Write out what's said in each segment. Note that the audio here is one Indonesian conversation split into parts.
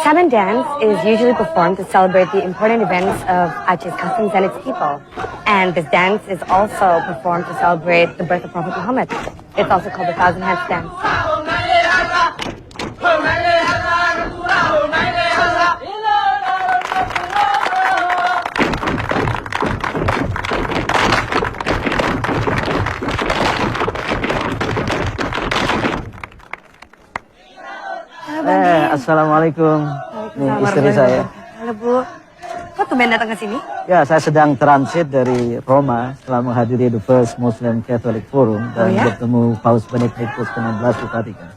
Saman dance is usually performed to celebrate the important events of Aceh's customs and its people. And this dance is also performed to celebrate the birth of Prophet Muhammad. It's also called the Thousand Hands Dance. Assalamualaikum. Nih istri saya. Halo Bu. Kok tumben datang ke sini? Ya, saya sedang transit dari Roma setelah menghadiri The First Muslim Catholic Forum dan bertemu Paus Benedictus ke-16 di Vatikan.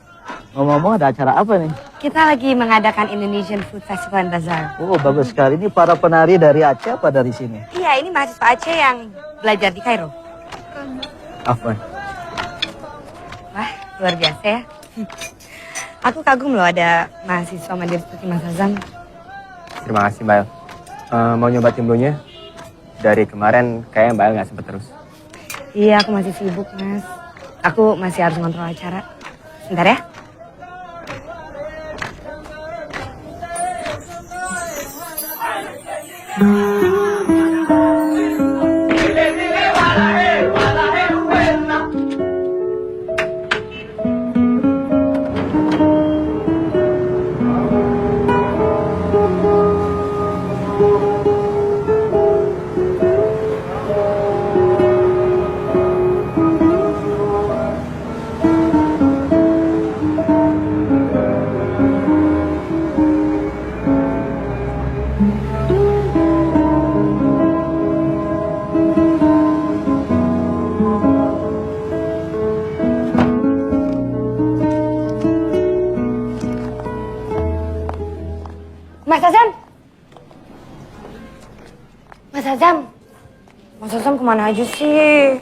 Ngomong-ngomong, ada acara apa nih? Kita lagi mengadakan Indonesian Food Festival and Bazaar. Oh, bagus sekali. Ini para penari dari Aceh apa dari sini? Iya, ini mahasiswa Aceh yang belajar di Kairo. Afwan. Wah, luar biasa ya. Aku kagum loh ada mahasiswa mandiri seperti Mas Azam. Terima kasih, Mbak El. Mau nyoba timbunya? Dari kemarin kayaknya Mbak El nggak sempet terus. Iya, aku masih sibuk, Mas. Aku masih harus ngontrol acara. Sebentar ya. Mas Azam! Mas Azam! Mas Azam kemana aja sih?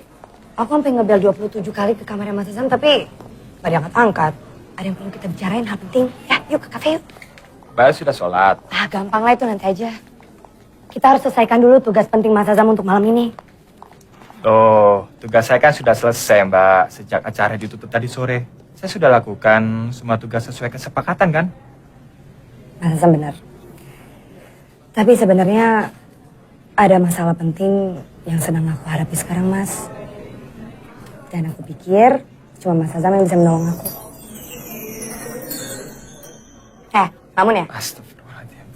Aku sampai ngebel 27 kali ke kamarnya Mas Azam, tapi gak diangkat-angkat. Ada yang perlu kita bicarain, hal penting. Ya, yuk ke kafe yuk. Mbak El sudah sholat. Ah, gampang lah itu nanti aja. Kita harus selesaikan dulu tugas penting Mas Azam untuk malam ini. Oh, tugas saya kan sudah selesai, Mbak. Sejak acara ditutup tadi sore. Saya sudah lakukan semua tugas sesuai kesepakatan, kan? Mas Azam benar. Tapi sebenarnya ada masalah penting yang sedang aku hadapi sekarang, Mas. Dan aku pikir cuma Mas Azam yang bisa menolong aku. Bangun ya? Astagfirullahaladzim.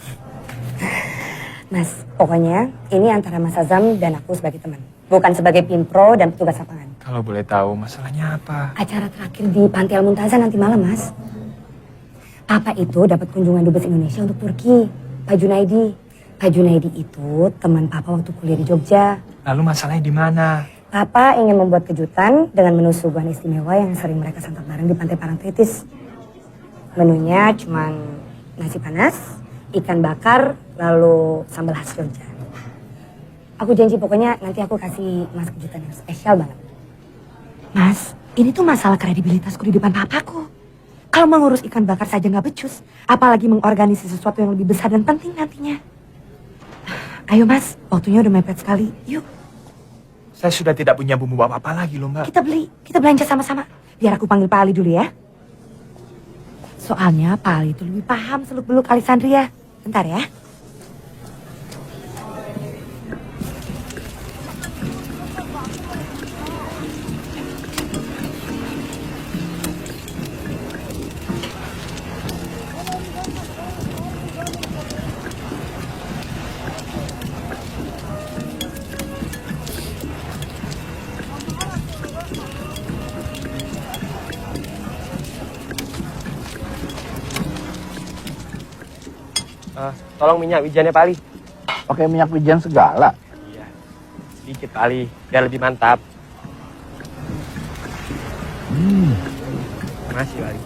Mas, pokoknya ini antara Mas Azam dan aku sebagai teman. Bukan sebagai pimpro dan petugas lapangan. Kalau boleh tahu masalahnya apa? Acara terakhir di Panti Al-Muntazah nanti malam, Mas. Papa itu dapat kunjungan dubes Indonesia untuk Turki, Pak Junaidi. Pak Junaidi itu teman Papa waktu kuliah di Jogja. Lalu masalahnya di mana? Papa ingin membuat kejutan dengan menu suguhan istimewa yang sering mereka santap bareng di Pantai Parangtritis. Menunya cuman nasi panas, ikan bakar, lalu sambal khas Jogja. Aku janji pokoknya nanti aku kasih Mas kejutan yang spesial banget. Mas, ini tuh masalah kredibilitasku di depan papaku. Kalau mengurus ikan bakar saja nggak becus, apalagi mengorganisasi sesuatu yang lebih besar dan penting nantinya. Ayo Mas, waktunya udah mepet sekali. Yuk. Saya sudah tidak punya bumbu apa-apa lagi loh, Mbak. Kita belanja sama-sama. Biar aku panggil Pak Ali dulu ya. Soalnya Pak Ali itu lebih paham seluk-beluk Alexandria. Bentar ya. Tolong minyak wijannya, Pak Ali. Pakai minyak wijen segala. Iya, sedikit, Pak Ali, biar lebih mantap. Terima kasih, Pak Ali.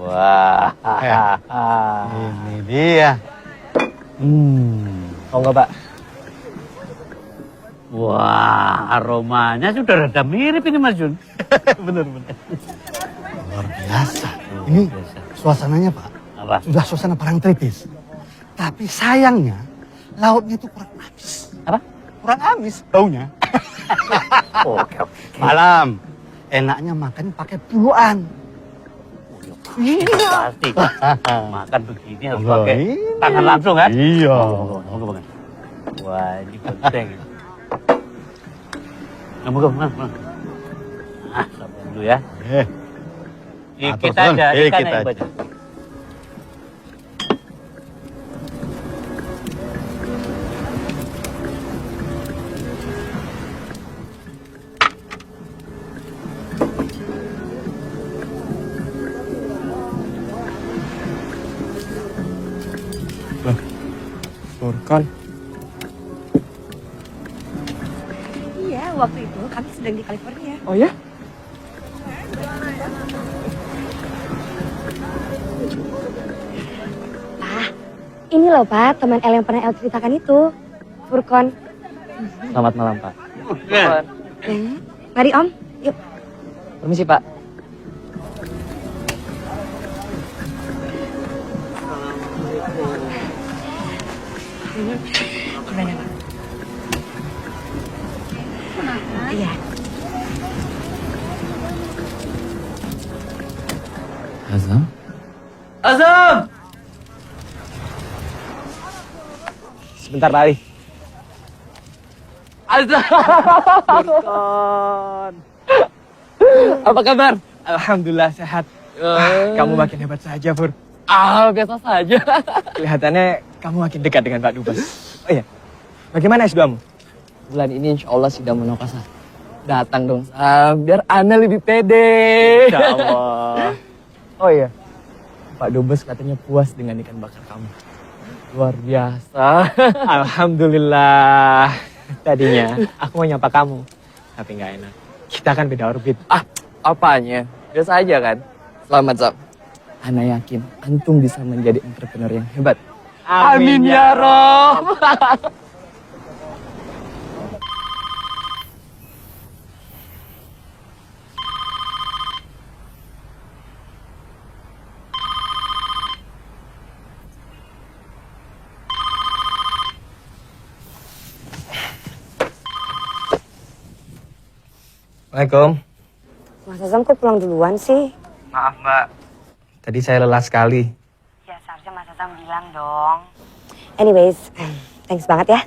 Wah, ini dia. Mau nggak, Pak? Wah, aromanya sudah rada mirip ini Mas Jun. Bener. Luar biasa. Ini suasananya, Pak. Apa? Sudah suasana Parangtritis. Tapi sayangnya, lautnya itu kurang amis. Apa? Kurang amis baunya. Oke. Malam, enaknya makan pakai puluhan. Pasti. Makan begini harus pakai tangan langsung kan? Iya. Moga. Wah, ini penting. Moga. Sabar dulu ya. Dikit Atur, aja, dikit ikan aja. yang baca. Furqan. Iya, waktu itu kami sedang di California. Oh ya? Pak, ini loh Pak, teman El yang pernah El ceritakan itu. Furqan. Selamat malam, Pak. Mari Om, yuk. Permisi, Pak. Gimana Pak? Iya. Azam? Azam! Sebentar, Pak Ali. Azam! Furqan. Apa kabar? Alhamdulillah sehat. Kamu makin hebat saja, Fur. Biasa saja. Kelihatannya kamu makin dekat dengan Pak Dubes. Oh iya, bagaimana S2-mu? Bulan ini insya Allah sidang Munokasa. Datang dong, Sam. Biar Ana lebih pede. Insya Allah. Oh iya, Pak Dubes katanya puas dengan ikan bakar kamu. Luar biasa. Alhamdulillah. Tadinya aku mau nyapa kamu, tapi nggak enak. Kita kan beda orbit. Apanya? Biasa aja kan? Selamat, Sam. Ana yakin antum bisa menjadi entrepreneur yang hebat. Amin ya Rob. Assalamualaikum. Mas Azam kok pulang duluan sih? Maaf, Mbak. Tadi saya lelah sekali. Ya seharusnya Mas Azam bilang dong. Anyways, thanks banget ya.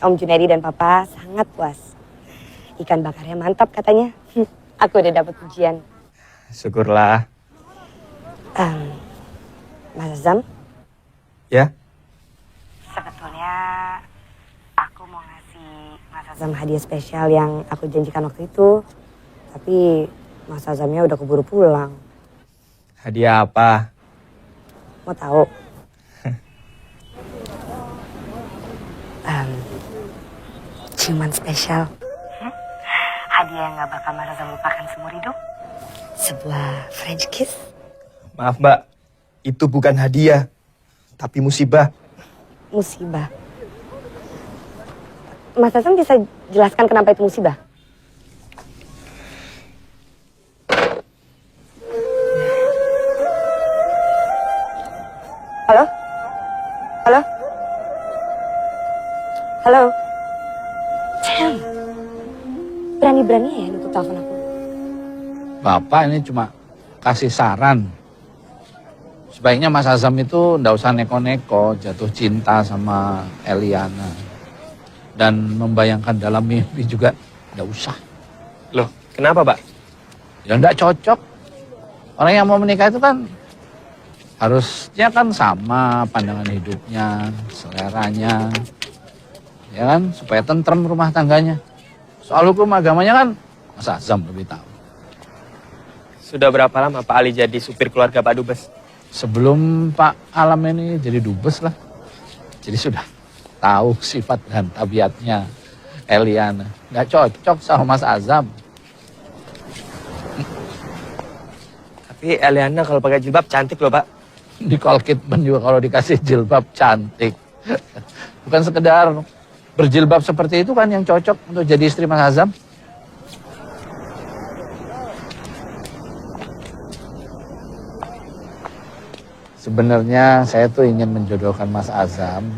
Om Junedi dan Papa sangat puas. Ikan bakarnya mantap katanya. Aku udah dapat pujian. Syukurlah. Mas Azam, Ya? sebetulnya aku mau ngasih Mas Azam hadiah spesial yang aku janjikan waktu itu. Tapi Mas Azamnya udah keburu pulang. Hadiah apa? Mau tahu? Ciuman spesial. Hadiah yang gak bakal Mas Azam lupakan seumur hidup. Sebuah French kiss. Maaf, Mbak. Itu bukan hadiah, tapi musibah. Musibah. Mas Azam bisa jelaskan kenapa itu musibah? Halo? Halo? Halo? Damn. Berani-berani ya nutup telepon aku. Bapak ini cuma kasih saran. Sebaiknya Mas Azam itu ndak usah neko-neko jatuh cinta sama Eliana. Dan membayangkan dalam mimpi juga ndak usah. Loh, kenapa, Pak? Ya ndak cocok. Orang yang mau menikah itu kan harusnya kan sama pandangan hidupnya, seleranya. Ya kan, supaya tentrem rumah tangganya. Soal hukum agamanya kan Mas Azam lebih tahu. Sudah berapa lama Pak Ali jadi supir keluarga Pak Dubes? Sebelum Pak Alam ini jadi dubes lah. Jadi sudah tahu sifat dan tabiatnya Eliana. Nggak cocok sama Mas Azam. Tapi Eliana kalau pakai jilbab cantik loh, Pak. Nicole Kidman juga kalau dikasih jilbab cantik. Bukan sekedar berjilbab seperti itu kan yang cocok untuk jadi istri Mas Azam. Sebenarnya saya tuh ingin menjodohkan Mas Azam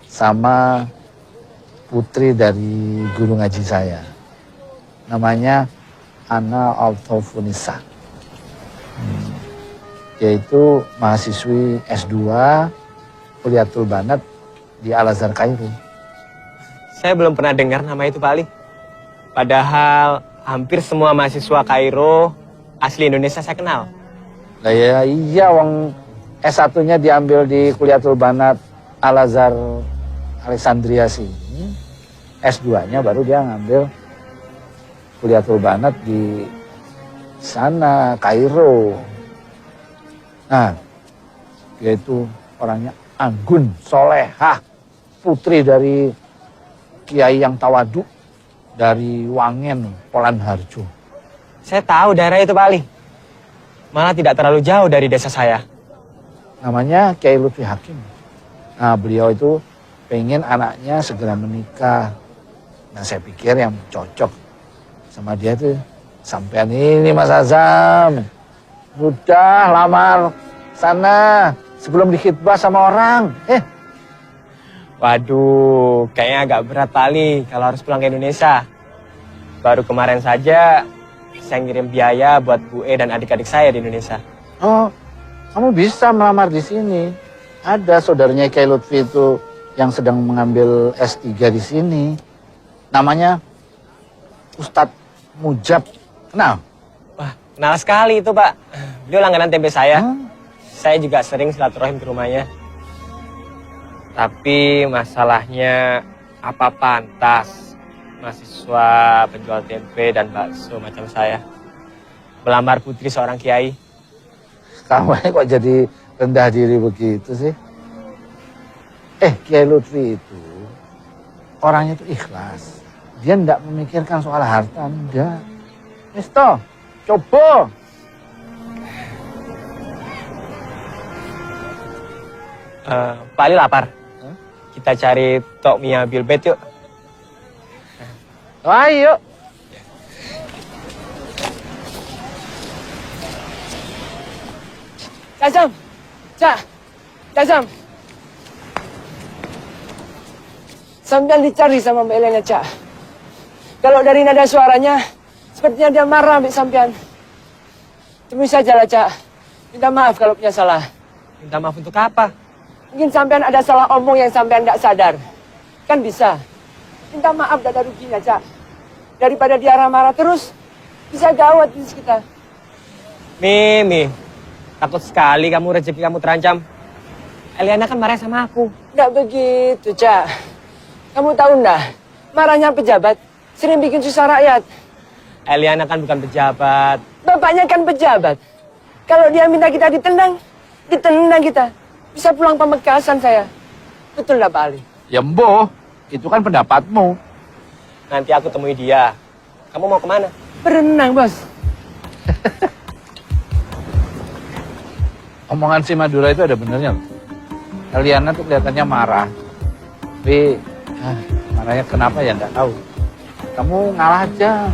sama putri dari guru ngaji saya. Namanya Ana Altofunisa. Yaitu mahasiswi S2 Kuliatul Banat di Al-Azhar Kairo. Saya belum pernah dengar nama itu Pak Ali. Padahal hampir semua mahasiswa Kairo asli Indonesia saya kenal. Lah ya iya, wong S1-nya diambil di Kuliatul Banat Al-Azhar Alexandria sini. S2-nya baru dia ngambil Kuliatul Banat di sana, Kairo. Nah, dia itu orangnya anggun, solehah, putri dari kiai yang tawadu dari Wangen, Polan Harjo. Saya tahu daerah itu Pak Ali. Malah tidak terlalu jauh dari desa saya. Namanya Kiai Lutfi Hakim. Nah, beliau itu pengen anaknya segera menikah. Nah, saya pikir yang cocok sama dia tuh sampean ini Mas Azam. Udah lamar sana sebelum dikhitbah sama orang. Waduh, kayaknya agak berat Pak Ali kalau harus pulang ke Indonesia. Baru kemarin saja saya ngirim biaya buat Bu E dan adik-adik saya di Indonesia. Oh, kamu bisa melamar di sini. Ada saudaranya Kiai Lutfi itu yang sedang mengambil S3 di sini. Namanya Ustadz Mujab. Kenal? Wah, kenal sekali itu Pak. Beliau langganan tempe saya. Saya juga sering silaturahim ke rumahnya. Tapi masalahnya apa pantas mahasiswa penjual tempe dan bakso macam saya melamar putri seorang kiai? Kamu kok jadi rendah diri begitu sih? Kiai Lutfi itu orangnya itu ikhlas. Dia tidak memikirkan soal harta, enggak. Misto, coba. Pak Ali lapar. Kita cari Tok Mia Bilbet yuk. Ayo. Cazam, Cazam. Sambil dicari sama Mbak Elena, Cak. Kalau dari nada suaranya, sepertinya dia marah Mbak Sampian. Temui sajalah, Cak. Minta maaf kalau punya salah. Minta maaf untuk apa? Mungkin Sampian ada salah omong yang Sampian tidak sadar. Kan bisa. Minta maaf, tidak ada ruginya, Cak. Daripada dia marah terus, bisa gawat bisnis kita. Mimi, takut sekali kamu rezeki kamu terancam. Eliana kan marah sama aku. Tidak begitu, Cak. Kamu tahu enggak, marahnya pejabat sering bikin susah rakyat. Eliana kan bukan pejabat. Bapaknya kan pejabat. Kalau dia minta kita ditendang kita. Bisa pulang Pamekasan saya. Betul enggak, Pak Ali? Ya mboh, itu kan pendapatmu. Nanti aku temui dia. Kamu mau kemana? Berenang, Bos. Omongan si Madura itu ada benernya loh. Eliana tuh kelihatannya marah. Tapi marahnya kenapa ya nggak tahu. Kamu ngalah aja.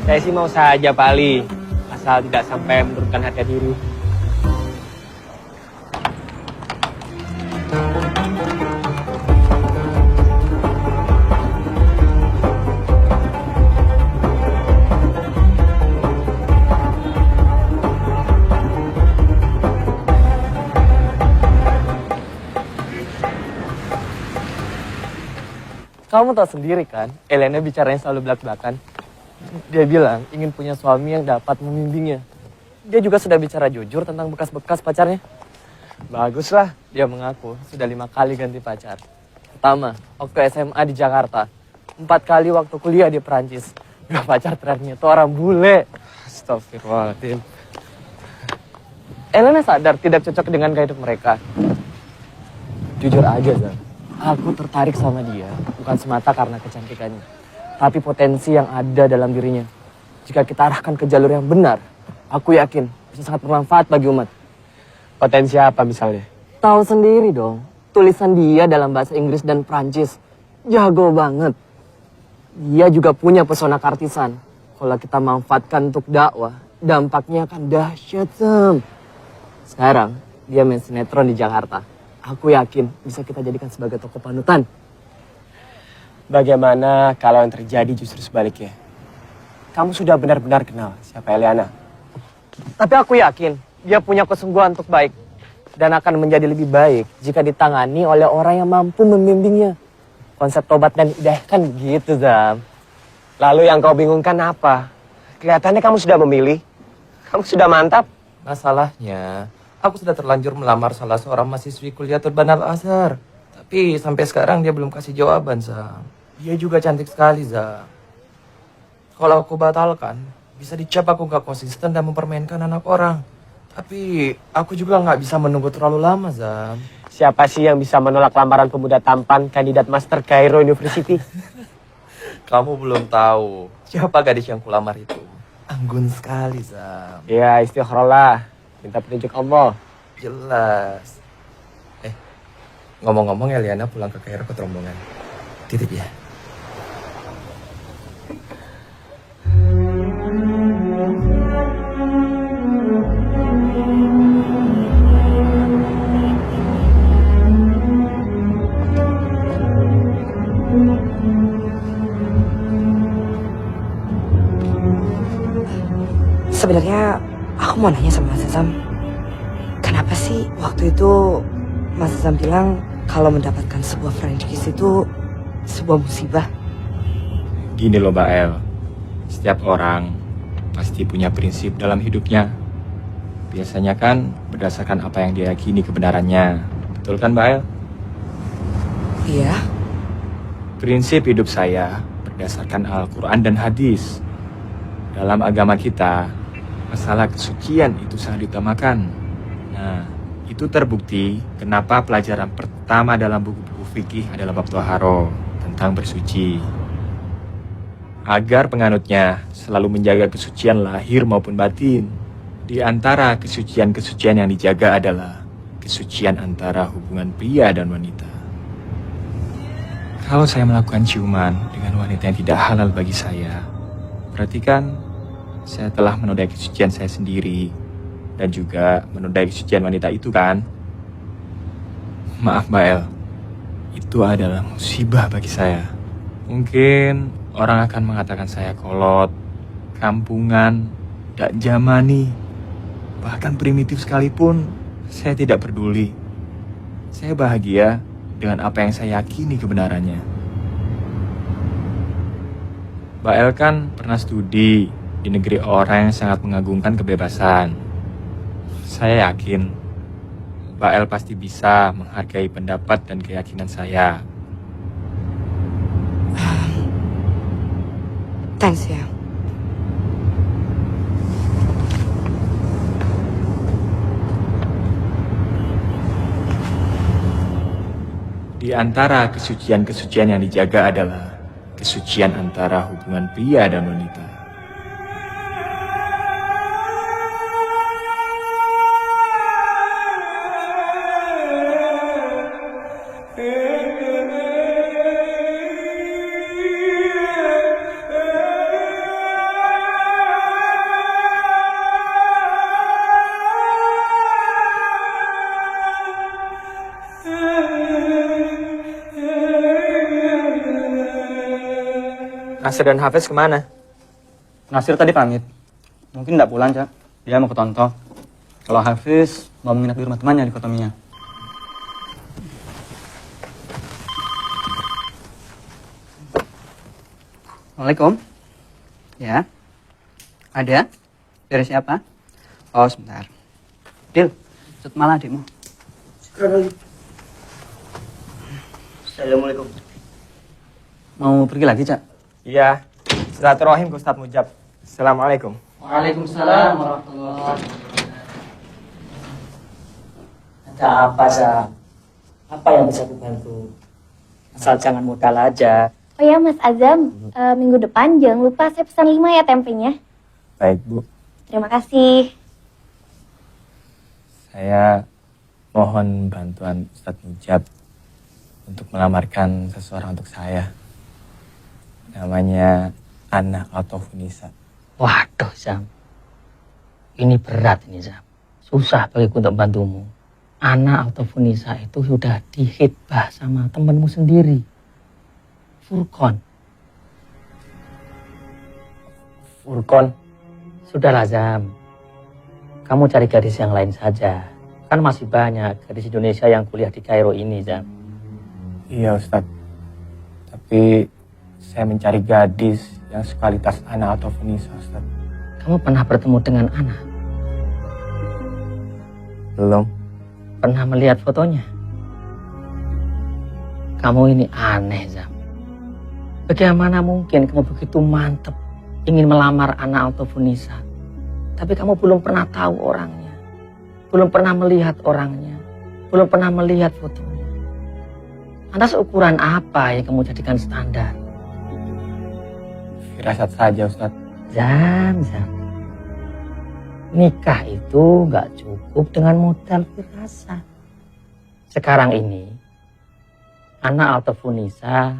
Saya sih mau saja, Pak Ali. Asal tidak sampai menurunkan harga diri. Kamu tahu sendiri kan, Elena bicaranya selalu belak-belakan. Dia bilang ingin punya suami yang dapat membimbingnya. Dia juga sudah bicara jujur tentang bekas-bekas pacarnya. Baguslah, dia mengaku sudah 5 kali ganti pacar. Pertama, waktu SMA di Jakarta. 4 kali waktu kuliah di Perancis. 2 pacar terakhirnya itu orang bule. Astagfirullahaladzim. Elena sadar tidak cocok dengan gaya hidup mereka. Jujur aja, Zan. Aku tertarik sama dia, bukan semata karena kecantikannya, tapi potensi yang ada dalam dirinya. Jika kita arahkan ke jalur yang benar, aku yakin bisa sangat bermanfaat bagi umat. Potensi apa misalnya? Tahu sendiri dong, tulisan dia dalam bahasa Inggris dan Prancis. Jago banget. Dia juga punya pesona kartisan. Kalau kita manfaatkan untuk dakwah, dampaknya akan dahsyat, Sam. Sekarang, dia main sinetron di Jakarta. Aku yakin bisa kita jadikan sebagai tokoh panutan. Bagaimana kalau yang terjadi justru sebaliknya? Kamu sudah benar-benar kenal siapa Eliana. Tapi aku yakin dia punya kesungguhan untuk baik. Dan akan menjadi lebih baik jika ditangani oleh orang yang mampu membimbingnya. Konsep tobat dan hidayah kan begitu, Zam. Lalu yang kau bingungkan apa? Kelihatannya kamu sudah memilih. Kamu sudah mantap. Masalahnya, aku sudah terlanjur melamar salah seorang mahasiswi kuliah Turban Al-Azhar. Tapi sampai sekarang dia belum kasih jawaban, Zam. Dia juga cantik sekali, Zam. Kalau aku batalkan, bisa dicap aku gak konsisten dan mempermainkan anak orang. Tapi aku juga nggak bisa menunggu terlalu lama, Zam. Siapa sih yang bisa menolak lamaran pemuda tampan kandidat Master Cairo University? Kamu belum tahu siapa gadis yang kulamar itu. Anggun sekali, Zam. Ya, istikharah. Minta petunjuk Allah. Jelas. Ngomong-ngomong, Eliana pulang ke Kairo ke rombongan. Titip ya. Sebenarnya aku mau nanya sama Mas Azam. Kenapa sih waktu itu Mas Azam bilang kalau mendapatkan sebuah French kiss itu sebuah musibah? Gini loh Mbak El, setiap orang pasti punya prinsip dalam hidupnya. Biasanya kan berdasarkan apa yang dia yakini kebenarannya. Betul kan Mbak El? Iya. Prinsip hidup saya berdasarkan Al-Quran dan hadis. Dalam agama kita, masalah kesucian itu sangat diutamakan. Nah, itu terbukti kenapa pelajaran pertama dalam buku-buku fikih adalah bab Toharo tentang bersuci. Agar penganutnya selalu menjaga kesucian lahir maupun batin. Di antara kesucian-kesucian yang dijaga adalah kesucian antara hubungan pria dan wanita. Kalau saya melakukan ciuman dengan wanita yang tidak halal bagi saya, berarti kan saya telah menodai kesucian saya sendiri dan juga menodai kesucian wanita itu kan? Maaf Mbak El, itu adalah musibah bagi saya. Mungkin orang akan mengatakan saya kolot, kampungan, tak jamani, bahkan primitif sekalipun, saya tidak peduli. Saya bahagia dengan apa yang saya yakini kebenarannya. Mbak El kan pernah studi di negeri orang yang sangat mengagungkan kebebasan. Saya yakin Mbak El pasti bisa menghargai pendapat dan keyakinan saya. Thanks ya. Di antara kesucian-kesucian yang dijaga adalah kesucian antara hubungan pria dan wanita. Nasir dan Hafiz kemana? Nasir tadi pamit. Mungkin nggak pulang, Cak. Dia mau ke Tonto. Kalau Hafiz mau menginap di rumah temannya di Kotominya. Assalamualaikum. Ya. Ada? Dari siapa? Oh, sebentar. Dil, selamat malam adikmu. Assalamualaikum. Mau pergi lagi, Cak? Iya, silaturahim ke Ustadz Mujab. Assalamualaikum. Waalaikumsalam warahmatullahi. Ada apa, Zam? Apa yang bisa dibantu? Asal jangan modal aja. Oh ya, Mas Azam, minggu depan jangan lupa saya pesan 5 ya tempenya. Baik Bu, Terima kasih. saya mohon bantuan Ustadz Mujab untuk melamarkan seseorang untuk saya. Namanya Ana atau Funisa. Waduh, Zam. Ini berat ini, Zam. Susah bagiku untuk bantumu. Ana atau Funisa itu sudah dihitbah sama temenmu sendiri, Furqon. Furqon. Sudahlah Zam, kamu cari gadis yang lain saja. Kan masih banyak gadis Indonesia yang kuliah di Kairo ini, Zam. Iya Ustadz, tapi saya mencari gadis yang sekalitas Ana atau Funisa, Ustadz. Kamu pernah bertemu dengan Ana? Belum. Pernah melihat fotonya? Kamu ini aneh, Zam. Bagaimana mungkin kamu begitu mantep ingin melamar Ana atau Funisa, tapi kamu belum pernah tahu orangnya, belum pernah melihat orangnya, belum pernah melihat fotonya. Lantas ukuran apa yang kamu jadikan standar? Firasat saja, Ustaz. Zam. Nikah itu nggak cukup dengan modal firasat. Sekarang ini, Ana atau Funisa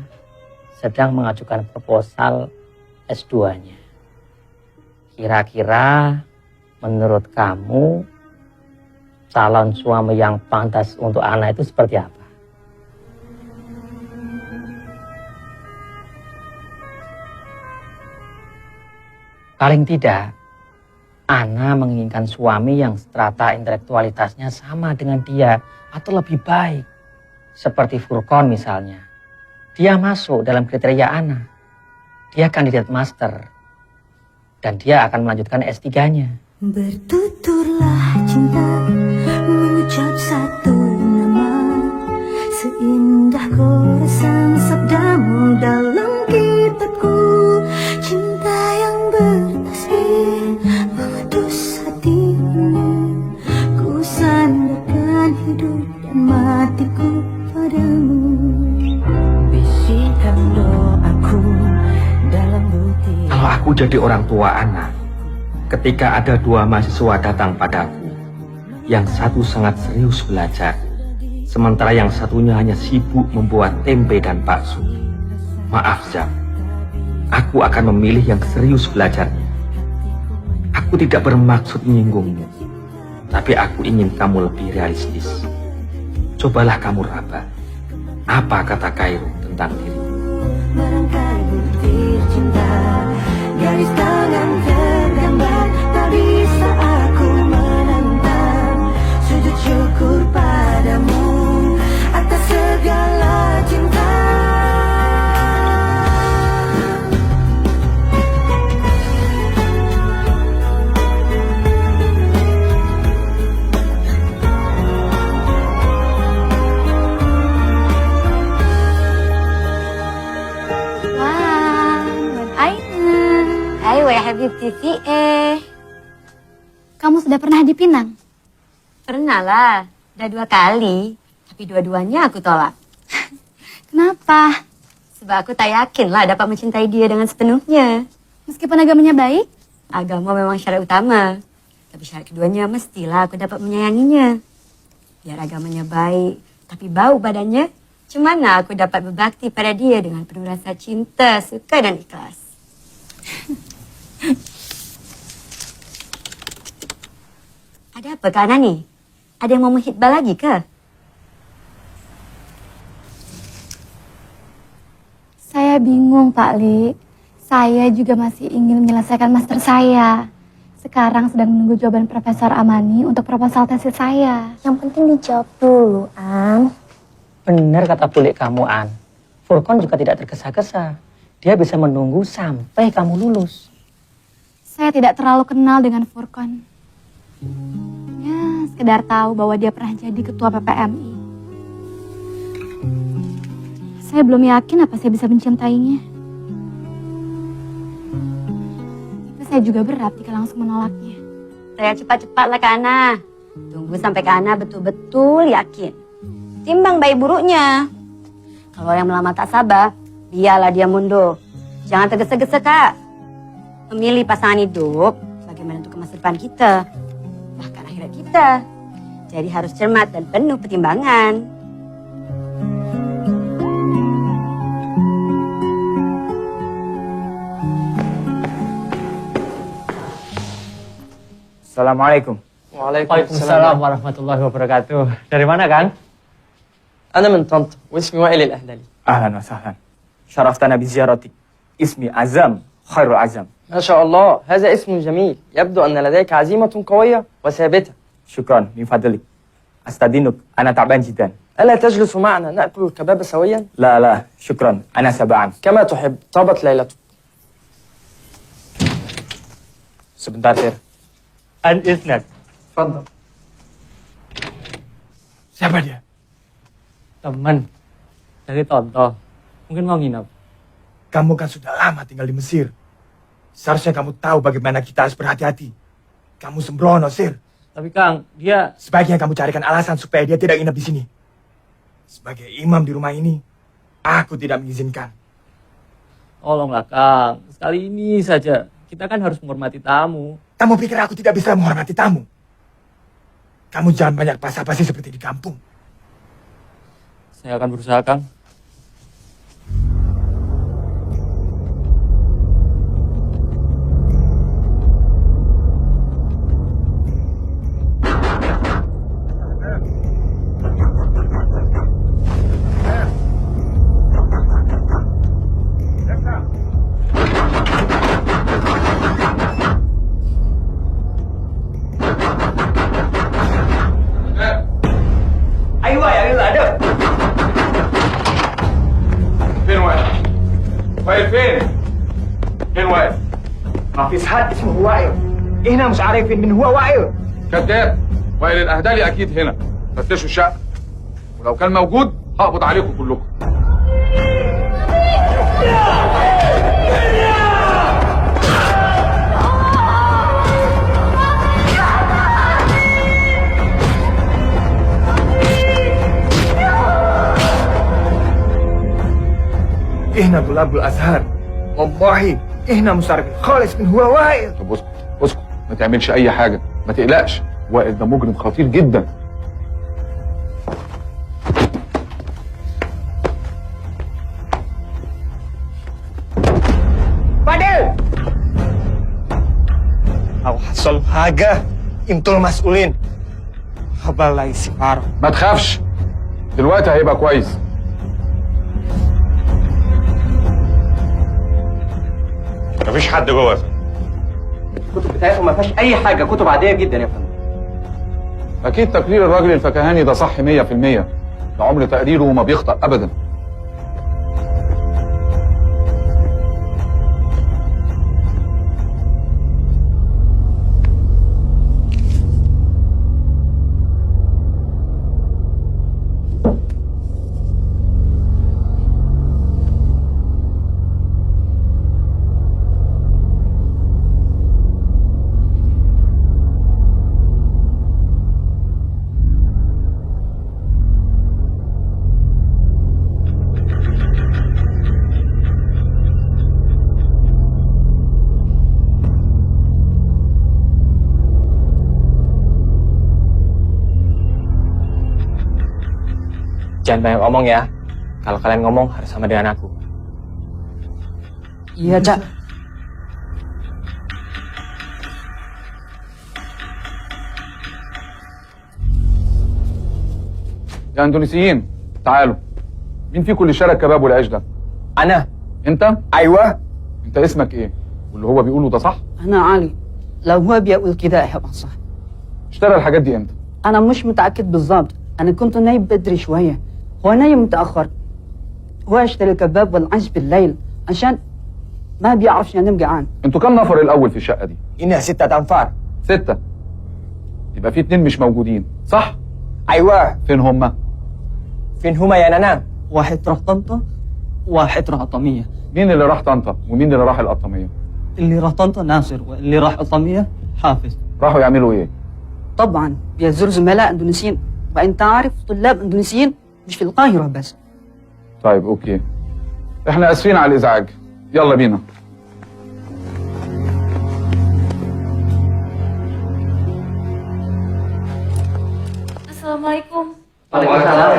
sedang mengajukan proposal S2-nya. Kira-kira menurut kamu calon suami yang pantas untuk Ana itu seperti apa? Paling tidak, Ana menginginkan suami yang strata intelektualitasnya sama dengan dia atau lebih baik. Seperti Furqon misalnya. Dia masuk dalam kriteria Ana. Dia kandidat master. Dan dia akan melanjutkan S3-nya. Bertuturlah cinta, mengucap satu nama, seindah goresan sabdamu dalam kitabku. Cinta yang bertasbih mengutus hatimu, ku sandarkan hidup dan matiku padamu. Bisikan doaku dalam butir. Kalau aku jadi orang tua Ana, ketika ada dua mahasiswa datang padaku, yang satu sangat serius belajar, sementara yang satunya hanya sibuk membuat tempe dan bakso. Maaf Zam, aku akan memilih yang serius belajarnya. Aku tidak bermaksud menyinggungmu, tapi aku ingin kamu lebih realistis. Cobalah kamu raba, apa kata Kairo tentang dirimu? Barangkali butir cinta, garis tangan tergambar, tak bisa aku menentang. Sujud syukur padamu atas segala cinta. Ayo ya Habibti Kamu sudah pernah di Pinang? Pernah lah, udah 2 kali. Tapi dua-duanya aku tolak. Kenapa? Sebab aku tak yakin lah dapat mencintai dia dengan sepenuhnya. Meskipun agamanya baik? Agama memang syarat utama. Tapi syarat keduanya mestilah aku dapat menyayanginya. Biar agamanya baik, tapi bau badannya. Cemana aku dapat berbakti pada dia dengan penuh rasa cinta, suka dan ikhlas. Ada apa Kak Ana nih? Ada yang mau menghitbah lagi ke? Saya bingung Pak Li. Saya juga masih ingin menyelesaikan master saya. Sekarang sedang menunggu jawaban Profesor Amani untuk proposal tesis saya. Yang penting dijawab dulu, An. Benar kata bulik kamu, An. Furqon juga tidak tergesa-gesa. Dia bisa menunggu sampai kamu lulus. Saya tidak terlalu kenal dengan Furqon. Ya, sekedar tahu bahwa dia pernah jadi ketua PPMI. Saya belum yakin apa saya bisa mencintainya. Tapi saya juga berat jika langsung menolaknya. Saya cepat-cepatlah Kak Ana. Tunggu sampai Kak Ana betul-betul yakin. Timbang baik buruknya. Kalau yang melamar tak sabar, biarlah dia mundur. Jangan tergesa-gesa Kak. Memilih pasangan hidup bagaimana untuk masa depan kita. Bahkan akhirat kita. Jadi harus cermat dan penuh pertimbangan. Assalamualaikum. Waalaikumsalam warahmatullahi wabarakatuh. Dari mana, Kang? أنا من طنطا واسمي وائل الأهللي. أهلا وسهلا. شرفتنا بزيارتك. اسمي عزام خير العزام. ما شاء الله هذا اسم جميل يبدو أن لديك عزيمة قوية وثابتة. شكرا من فضلك. أستأذنك أنا تعبان جدا. ألا تجلس معنا نأكل الكباب سويا؟ لا لا شكرا أنا شبعان. كما تحب طابت ليلتك. Sebentar, Sir. An Isnad. تفضل. Siapa dia? Teman dari Tonto. Mungkin mau nginep. Kamu kan sudah lama tinggal di Mesir. Seharusnya kamu tahu bagaimana kita harus berhati-hati. Kamu sembrono, Sir. Tapi Kang, dia... Sebaiknya kamu carikan alasan supaya dia tidak nginep di sini. Sebagai imam di rumah ini, aku tidak mengizinkan. Tolonglah Kang, sekali ini saja. Kita kan harus menghormati tamu. Kamu pikir aku tidak bisa menghormati tamu? Kamu jangan banyak basa-basi seperti di kampung. Saya akan berusaha, Kang. أيوة يا رضا أدب. فين وائل؟ وائل فين؟ فين وائل؟ ما فيش حد اسمه وائل. هنا مش عارفين من هو وائل. كذاب. وائل الأهدالي أكيد هنا. فتشوا الشقة. ولو كان موجود هقبض عليكم كلكم. هنا طلاب الأزهر. والله هنا مش عارفين خالص من هو وائل. طب اسكت اسكت ما تعملش أي حاجة ما تقلقش وائل ده مجرم خطير جدا. Fadil! لو حصل حاجة انتوا المسؤولين. الله يسمعك. ما تخافش دلوقتي هيبقى كويس. مفيش حد جوه يا فندم. الكتب بتاعتهم ما فيهاش اي حاجه، كتب عاديه جدا يا فندم. أكيد تقرير الراجل الفكهاني ده صح 100%. ده عمر تقريره ما بيخطأ أبدا. Jangan banyak ngomong ya. Kalau kalian ngomong harus sama dengan aku. Iya, Cak. يا اندونيسيين تعالوا. مين فيكم اللي اشترى الكباب والعيش ده؟ أنا. انت؟ أيوة. انت اسمك ايه؟ واللي هو بيقوله ده صح؟ أنا علي. لو هو بيقول كده هيبقى صح. اشترى الحاجات دي امتى؟ أنا مش متأكد بالظبط، أنا كنت نايم بدري شوية، هو نايم متأخر. هو اشترى الكباب والعيش بالليل عشان ما بيعرفش ينام جعان. انتوا كام نفر الأول في الشقة دي؟ إنها 6 أنفار. 6. يبقى في 2 مش موجودين، صح؟ أيوة. فين هما؟ فين هما يا نانا؟ واحد راح طنطا وواحد راح الطمية. مين اللي راح طنطا ومين اللي راح القطامية؟ اللي راح طنطا ناصر واللي راح الطمية حافظ. راحوا يعملوا ايه؟ طبعا بيزوروا زملاء اندونيسيين، وانت عارف طلاب اندونيسيين مش في القاهرة بس. طيب اوكي. احنا اسفين على الازعاج. يلا بينا. Assalamualaikum. Waalaikumsalam.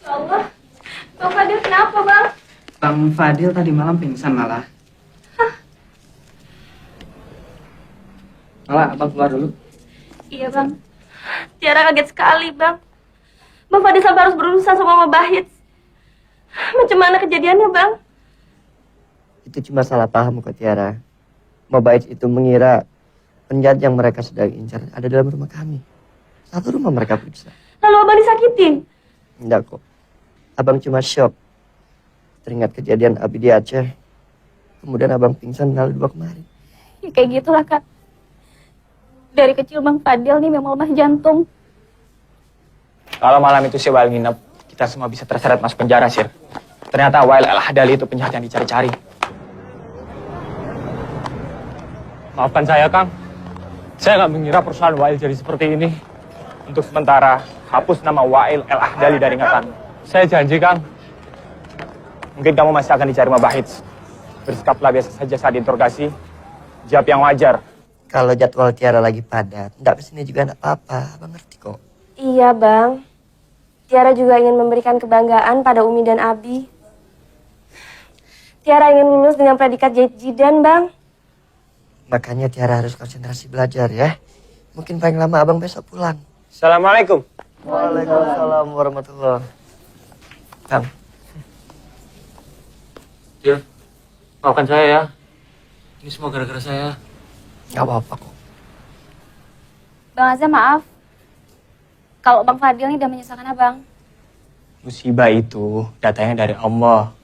Ya Allah, Bang Fadil kenapa Bang? Bang Fadil tadi malam pingsan malah. Malah abang keluar dulu. Iya bang, Tiara kaget sekali bang. Bang Fadil sampai harus berurusan sama Mbak Bahit. Macam mana kejadiannya bang? Itu cuma salah paham kok Tiara. Mbak Bahit itu mengira penjahat yang mereka sedang incar ada dalam rumah kami. Satu rumah mereka periksa. Lalu abang disakitin? Enggak kok. Abang cuma shock. Teringat kejadian Abi di Aceh. Kemudian abang pingsan lalu 2 kemarin. Ya kayak gitulah kak. Dari kecil Bang Fadil nih memang lemah jantung. Kalau malam itu si Wail nginep, kita semua bisa terseret masuk penjara, Sir. Ternyata Wail Al-Hadali itu penjahat yang dicari-cari. Maafkan saya, Kang. Saya nggak mengira perusahaan Wail jadi seperti ini. Untuk sementara, hapus nama Wail Al-Hadali dari ingatan. Saya janji, Kang. Mungkin kamu masih akan dicari Mbak Bersikaplah biasa saja saat diinterogasi. Jawab yang wajar. Kalau jadwal Tiara lagi padat, enggak kesini juga enggak apa-apa. Abang ngerti kok. Iya bang. Tiara juga ingin memberikan kebanggaan pada Umi dan Abi. Tiara ingin lulus dengan predikat Jahit Jidan bang. Makanya Tiara harus konsentrasi belajar ya. Mungkin paling lama abang besok pulang. Assalamualaikum. Waalaikumsalam warahmatullahi. Kang. Ya, maafkan saya ya. Ini semua gara-gara saya. Gak apa-apa kok. Bang Azam maaf. Kalau Bang Fadil ini udah menyusahkan abang. Musibah itu datangnya dari Allah.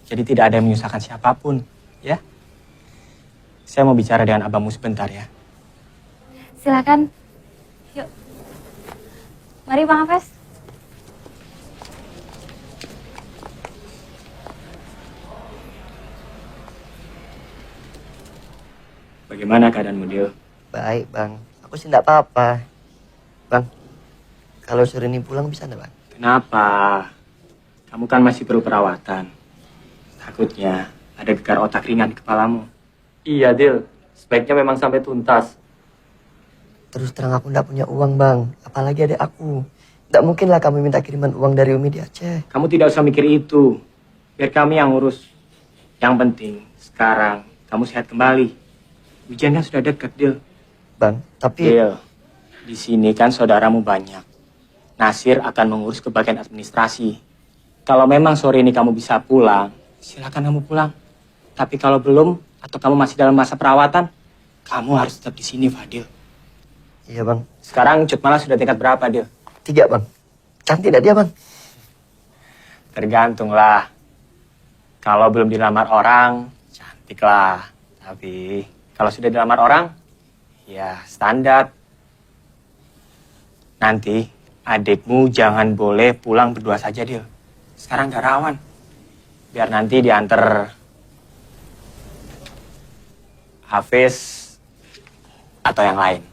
Jadi tidak ada yang menyusahkan siapapun, ya. Saya mau bicara dengan abangmu sebentar ya. Silakan. Yuk. Mari Bang Hafes. Bagaimana keadaanmu, Dio? Baik bang. Aku sih enggak apa-apa. Bang, kalau sore ini pulang bisa enggak bang? Kenapa? Kamu kan masih perlu perawatan. Takutnya ada gegar otak ringan di kepalamu. Iya, Dil. Sebaiknya memang sampai tuntas. Terus terang aku enggak punya uang bang. Apalagi ada aku. Enggak mungkin lah kamu minta kiriman uang dari Umi di Aceh. Kamu tidak usah mikir itu. Biar kami yang urus. Yang penting, sekarang kamu sehat kembali. Ujian kan sudah dekat, Dil. Bang, tapi... Dil, di sini kan saudaramu banyak. Nasir akan mengurus ke bagian administrasi. Kalau memang sore ini kamu bisa pulang, silakan kamu pulang. Tapi kalau belum, atau kamu masih dalam masa perawatan, kamu harus tetap di sini, Fadil. Iya, Bang. Sekarang Cut Malah sudah tingkat berapa, Dil? 3, Bang. Cantik tidak dia, Bang? Tergantung lah. Kalau belum dilamar orang, cantik lah. Tapi kalau sudah dilamar orang, ya standar. Nanti adikmu jangan boleh pulang berdua saja, Dil. Sekarang gak rawan. Biar nanti diantar Hafiz atau yang lain.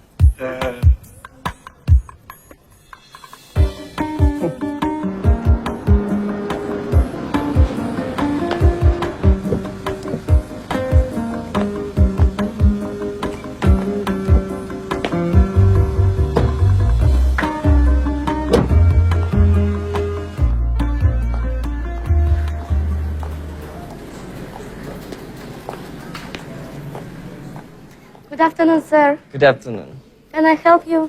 Good afternoon, sir. Good afternoon. Can I help you?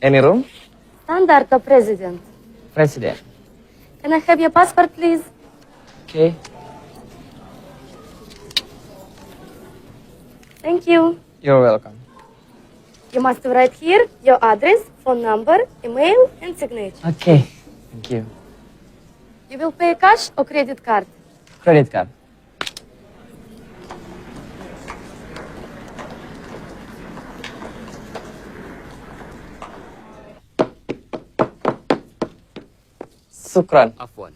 Any room? Standard the president. President. Can I have your passport, please? Okay. Thank you. You're welcome. You must write here your address, phone number, email, and signature. Okay. Thank you. You will pay cash or credit card? Credit card. Sukran. Afwan.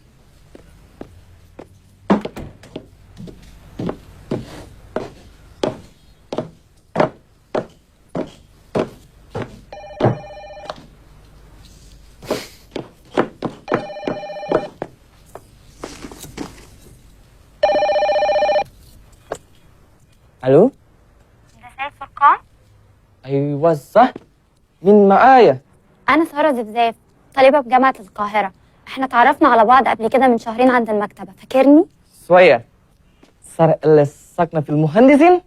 Halo? ده سيد فرقان؟ أيوة صح. مين معايا؟ أنا سارة زفزاف طالبة بجامعة القاهرة. احنا اتعرفنا على بعض قبل كده من شهرين عند المكتبة، فاكرني؟ شوية. صار اللي ساكنة في المهندسين؟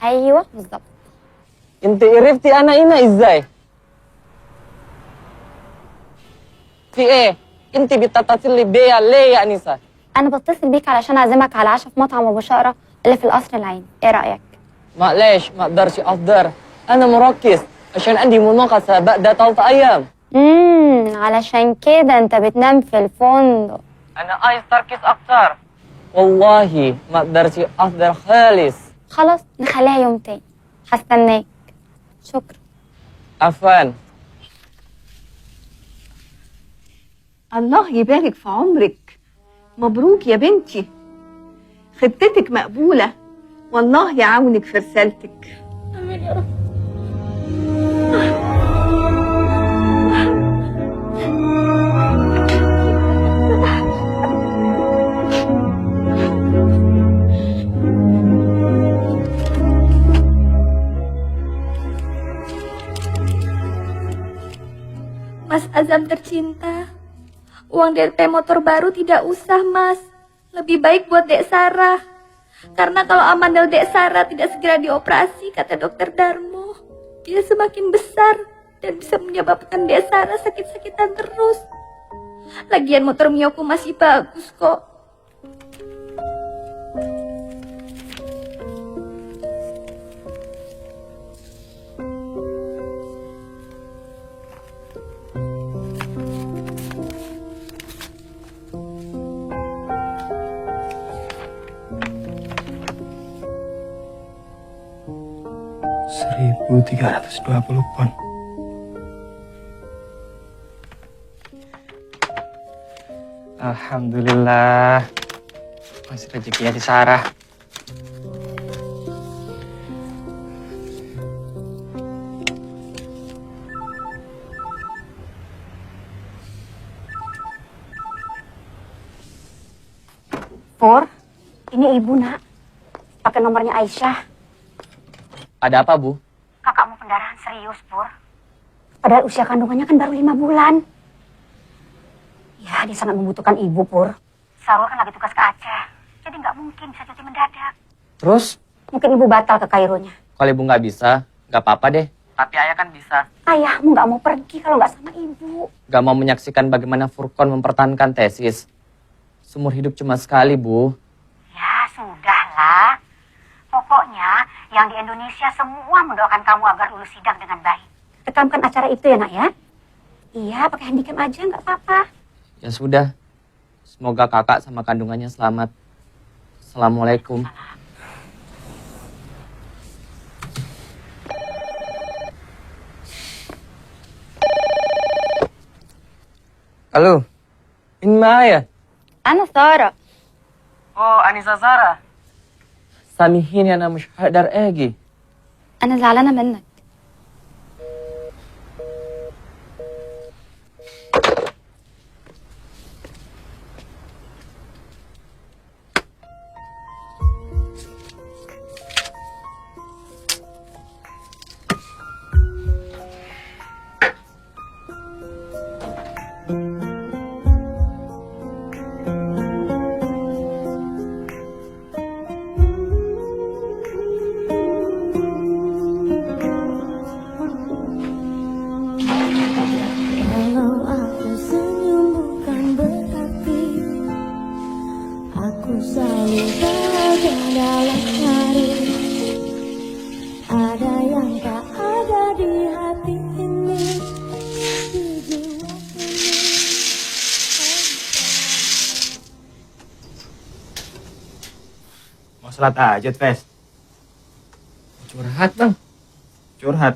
أيوه بالظبط. انت عرفتي انا هنا ازاي؟ في ايه؟ انت بتتصلي بيا ليه يا انسه؟ انا بتصل بيك علشان اعزمك على عشاء في مطعم ابو شقره اللي في القصر العيني، ايه رايك؟ معلش ما اقدرش احضر، انا مركز عشان عندي مناقشه بعد 3 ايام. علشان كده انت بتنام في الفندق. انا عايز تركيز اكتر. والله ما اقدرش احضر خالص. خلاص نخليها يوم تاني، هستناك. شكرا. عفوا. الله يبارك في عمرك، مبروك يا بنتي، خطتك مقبولة، والله يعاونك في رسالتك. امين يا رب. Mas Azam tercinta, uang DP motor baru tidak usah, Mas. Lebih baik buat Dek Sarah. Karena kalau amandel Dek Sarah tidak segera dioperasi, kata dokter Darmo, dia semakin besar dan bisa menyebabkan Dek Sarah sakit-sakitan terus. Lagian motor Miyoko masih bagus kok. $1.320 pon. Alhamdulillah, masih rezekinya di Sarah. Pur, ini ibu nak, pakai nomornya Aisyah. Ada apa, Bu? Kakakmu pendarahan serius, Pur. Padahal usia kandungannya kan baru 5 bulan. Ya, dia sangat membutuhkan ibu, Pur. Sarul kan lagi tugas ke Aceh, jadi nggak mungkin bisa cuti mendadak. Terus? Mungkin ibu batal ke Kaironya. Kalau Ibu nggak bisa, nggak apa-apa deh. Tapi Ayah kan bisa. Ayahmu nggak mau pergi kalau nggak sama ibu. Nggak mau menyaksikan bagaimana Furqan mempertahankan tesis. Seumur hidup cuma sekali, Bu. Ya, sudahlah. Pokoknya yang di Indonesia semua mendoakan kamu agar lulus sidang dengan baik. Rekamkan acara itu ya, nak ya? Iya, pakai handycam aja, nggak apa-apa. Ya sudah. Semoga kakak sama kandungannya selamat. Assalamualaikum. Halo. Ini Maya. أنا سارة. أنسة سارة. سامحيني أنا مش هقدر آجي. أنا زعلانة منك. Kalau aku senyum bukan berarti aku selalu bahagia dalam hari. Ada yang tak ada di hati ini, di jiwa ini. Mau sholat hajat, Fes? Curhat, Bang. Curhat?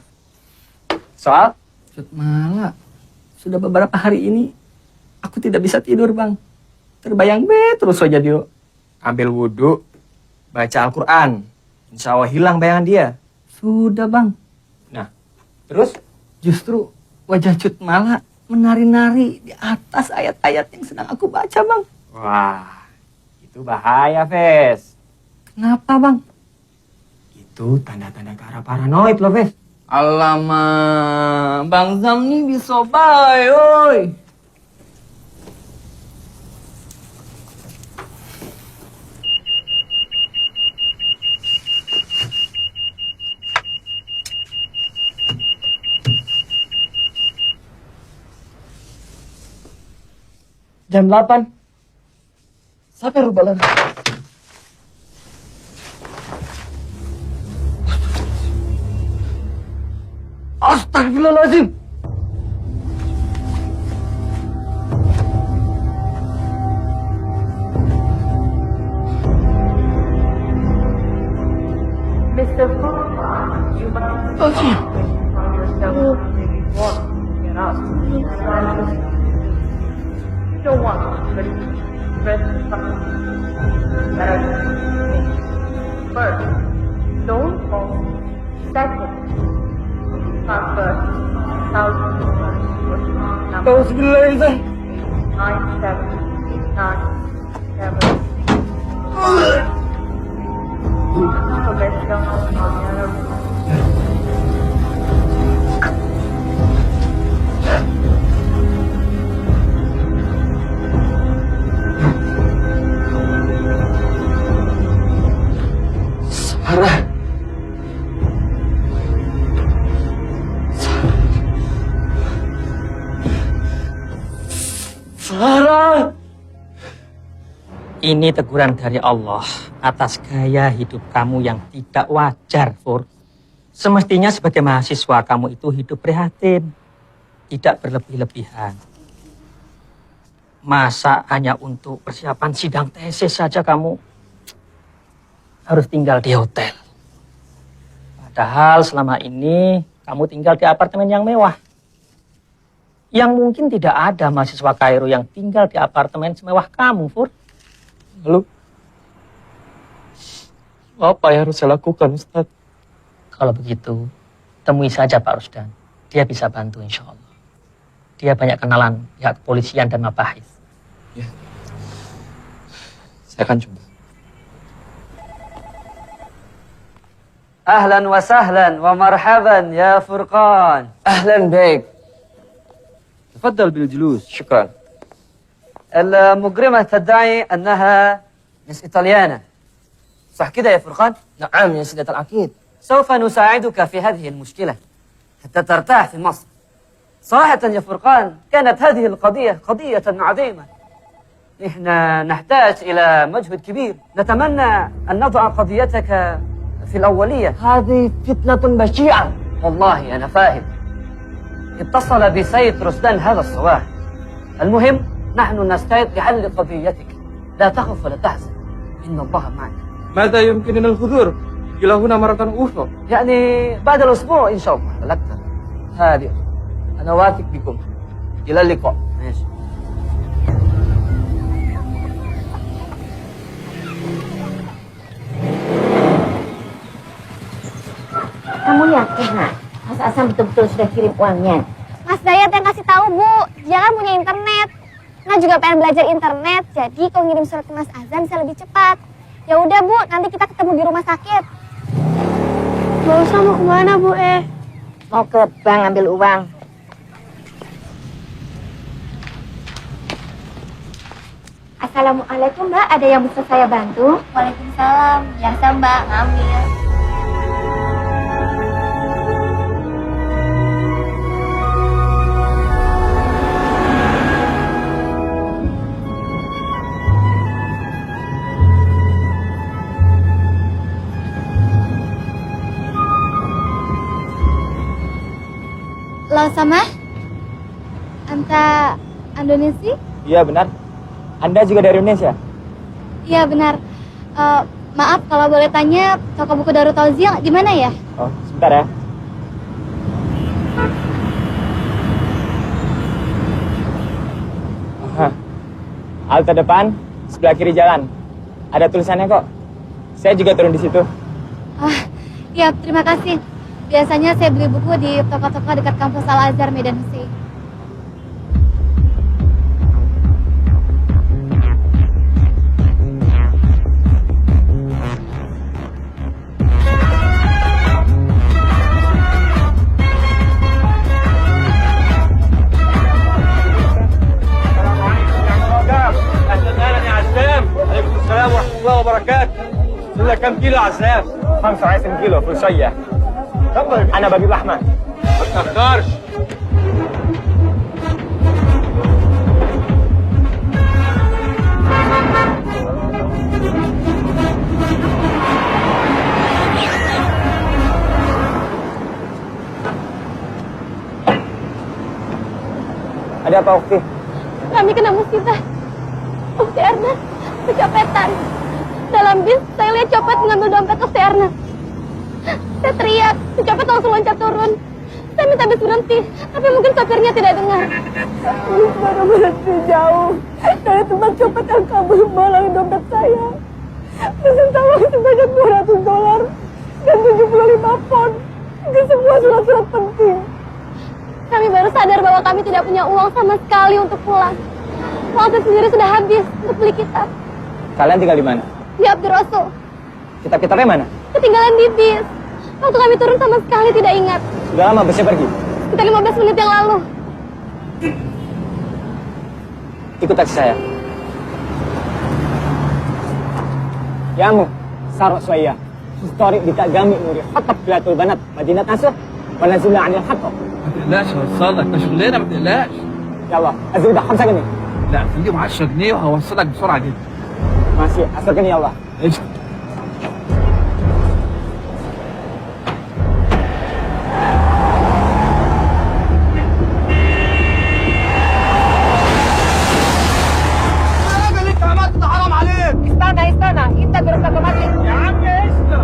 Soal? Cut malah. Sudah beberapa hari ini aku tidak bisa tidur, Bang. Terbayang terus saja dia. Ambil wudhu, baca Al-Quran. Insya Allah hilang bayangan dia. Sudah, Bang. Nah, terus? Justru wajah Cut malah menari-nari di atas ayat-ayat yang sedang aku baca, Bang. Wah, itu bahaya, Fes. Kenapa, Bang? Itu tanda-tanda ke arah paranoid loh, Fes. Alamak, Bang Zam nih bisa baik, oi. Jam 8. Sampai rubah lagi. Astagfirullahaladzim. Mr. Furqan, you must yourself if you want to get up. You don't want to press something that are first, don't fall. Second, transfer 1,000 Bismillahirrahmanirrahim. Sarah. Sarah. Ini teguran dari Allah atas gaya hidup kamu yang tidak wajar, Fur. Semestinya sebagai mahasiswa kamu itu hidup prihatin, tidak berlebih-lebihan. Masa hanya untuk persiapan sidang tesis saja kamu harus tinggal di hotel. Padahal selama ini kamu tinggal di apartemen yang mewah. Yang mungkin tidak ada mahasiswa Kairo yang tinggal di apartemen semewah kamu, Fur. Lalu, apa yang harus saya lakukan, Ustaz? Kalau begitu, temui saja Pak Rusdan. Dia bisa bantu, insya Allah. Dia banyak kenalan pihak kepolisian dan Mabahis. Ya. Saya akan coba. أهلا وسهلا ومرحبا يا فرقان. أهلا بك. تفضل بالجلوس. شكرا. المجرمة تدعي أنها مس إيطاليانا، صح كده يا فرقان؟ نعم يا سيدة العقيد. سوف نساعدك في هذه المشكلة حتى ترتاح في مصر. صراحة يا فرقان كانت هذه القضية قضية عظيمة. نحن نحتاج إلى مجهود كبير. نتمنى أن نضع قضيتك في الأولية. هذه فتنة بشعة. والله أنا فاهم. اتصل بسيد رشدان هذا الصباح. المهم نحن نستعد لحل قضيتك. لا تخف ولا تحزن. إن الله معك. ماذا يمكننا الحضور إلى هنا مرة أخرى؟ يعني بعد الأسبوع إن شاء الله لا أكثر. هذه أنا واثق بكم. إلى اللقاء. ماشي. Kamu yakin, nak? Mas Azam betul-betul sudah kirim uangnya? Mas Dayat yang kasih tahu, Bu. Dia kan punya internet. Nah juga pengen belajar internet, jadi kalau ngirim surat ke Mas Azam bisa lebih cepat. Ya udah, Bu, nanti kita ketemu di rumah sakit. Gak usah, mau kemana, Bu? Mau ke bank ambil uang. Assalamualaikum, Mbak. Ada yang bisa saya bantu? Waalaikumsalam. Biasa, Mbak. Ngambil. Lo sama? Anta Indonesia? Iya benar. Anda juga dari Indonesia? Iya benar. Maaf kalau boleh tanya, toko buku Darut Tauzil di mana ya? Oh, sebentar ya. Halte depan, sebelah kiri jalan. Ada tulisannya kok. Saya juga turun di situ. Iya, terima kasih. Biasanya saya beli buku di toko-toko dekat kampus Al-Azhar Medan Hussein. Waalaikumsalam warahmatullahi wabarakatuh. Sudah kam kilo Azhar? 25 kilo, full saya. أنا بجيب لحمة. ما تأخرش. Ada apa, Ukti? Kami kena musibah. Ukti Erna kecopetan. Dalam bis, saya lihat copet mengambil dompet Ukti Erna. Saya teriak, si copet langsung loncat turun. Saya minta bis berhenti, tapi mungkin sopirnya tidak dengar. Bis baru berhenti jauh dari tempat copet yang kabur malang dompet saya. Beserta uang sebanyak $200 dan 75 pound ke semua surat-surat penting. Kami baru sadar bahwa kami tidak punya uang sama sekali untuk pulang. Uang saya sendiri sudah habis untuk beli kitab. Kalian tinggal di mana? Di Abdi Rasul. Kitab-kitabnya mana? Ketinggalan di bis. Waktu kami turun sama sekali tidak ingat. Sudah lama busnya pergi? Sekitar 15 menit yang lalu. Ikut taksi saya. Yamu, sarok suaya. Historik di Kagami Nuri Khatab Bilatul Banat Madinat Nasuh ونزلنا عن الخطأ. ما تقلقش هوصلك، ده شغلنا ما تقلقش. يلا ازيد 5 جنيه. لا خليهم 10 جنيه وهوصلك بسرعة جدا. ماشي 10 جنيه يلا. ايش؟ استنى انت بركة ماتت يا عم اسكت.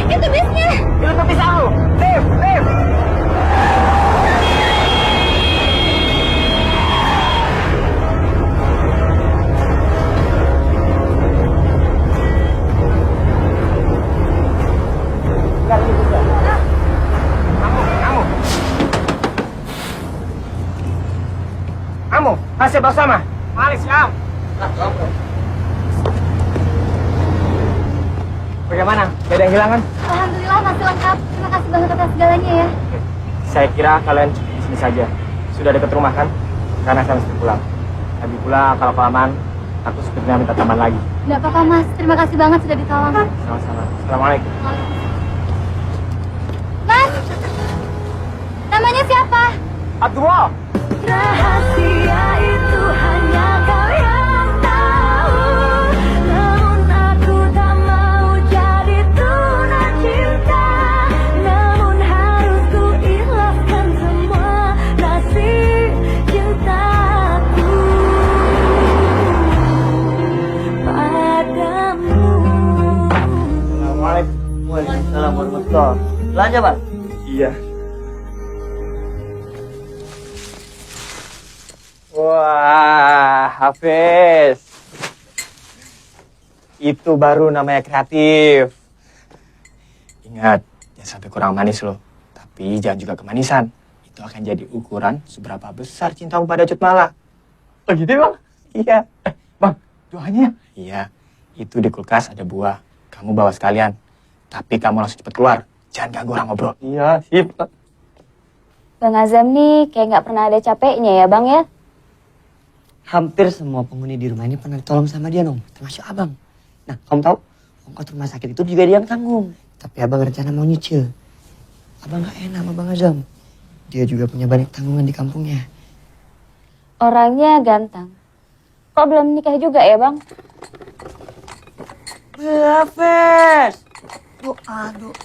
Itu bisnya. Jangan tapi tahu. Lift. Kamu masih bersama? Mari siap. Bagaimana? Tidak ada yang hilang kan? Alhamdulillah masih lengkap. Terima kasih banget atas segalanya ya. Saya kira kalian di sini saja. Sudah dekat rumah kan? Karena saya mesti pulang. Lagi pula kalau kelamaan, aku sepertinya minta tambahan lagi. Tidak apa-apa mas. Terima kasih banget sudah ditolong. Sama-sama. Assalamualaikum. Mas, namanya siapa? Abdullah. Rahasia itu hanya kau yang tahu. Namun aku tak mau jadi tuna cinta. Namun harus ku ikhlaskan semua nasib cintaku padamu. Assalamualaikum. Waalaikumsalam warahmatullahi. Belanja, Pak? Iya. Wah, Hafiz. Itu baru namanya kreatif. Ingat, jangan sampai kurang manis loh. Tapi jangan juga kemanisan. Itu akan jadi ukuran seberapa besar cintamu pada Cut Mala. Oh gitu bang? Iya. Bang, doanya? Iya, itu di kulkas ada buah. Kamu bawa sekalian. Tapi kamu langsung cepet keluar. Jangan ganggu orang ngobrol. Iya, sip. Bang Azam nih kayak nggak pernah ada capeknya ya bang ya? Hampir semua penghuni di rumah ini pernah ditolong sama dia, Nom. Termasuk abang. Nah, kamu tahu? Ongkos rumah sakit itu juga dia yang tanggung. Tapi abang rencana mau nyicil. Abang gak enak sama Bang Azam. Dia juga punya banyak tanggungan di kampungnya. Orangnya ganteng. Kok belum nikah juga ya bang? Hafiz!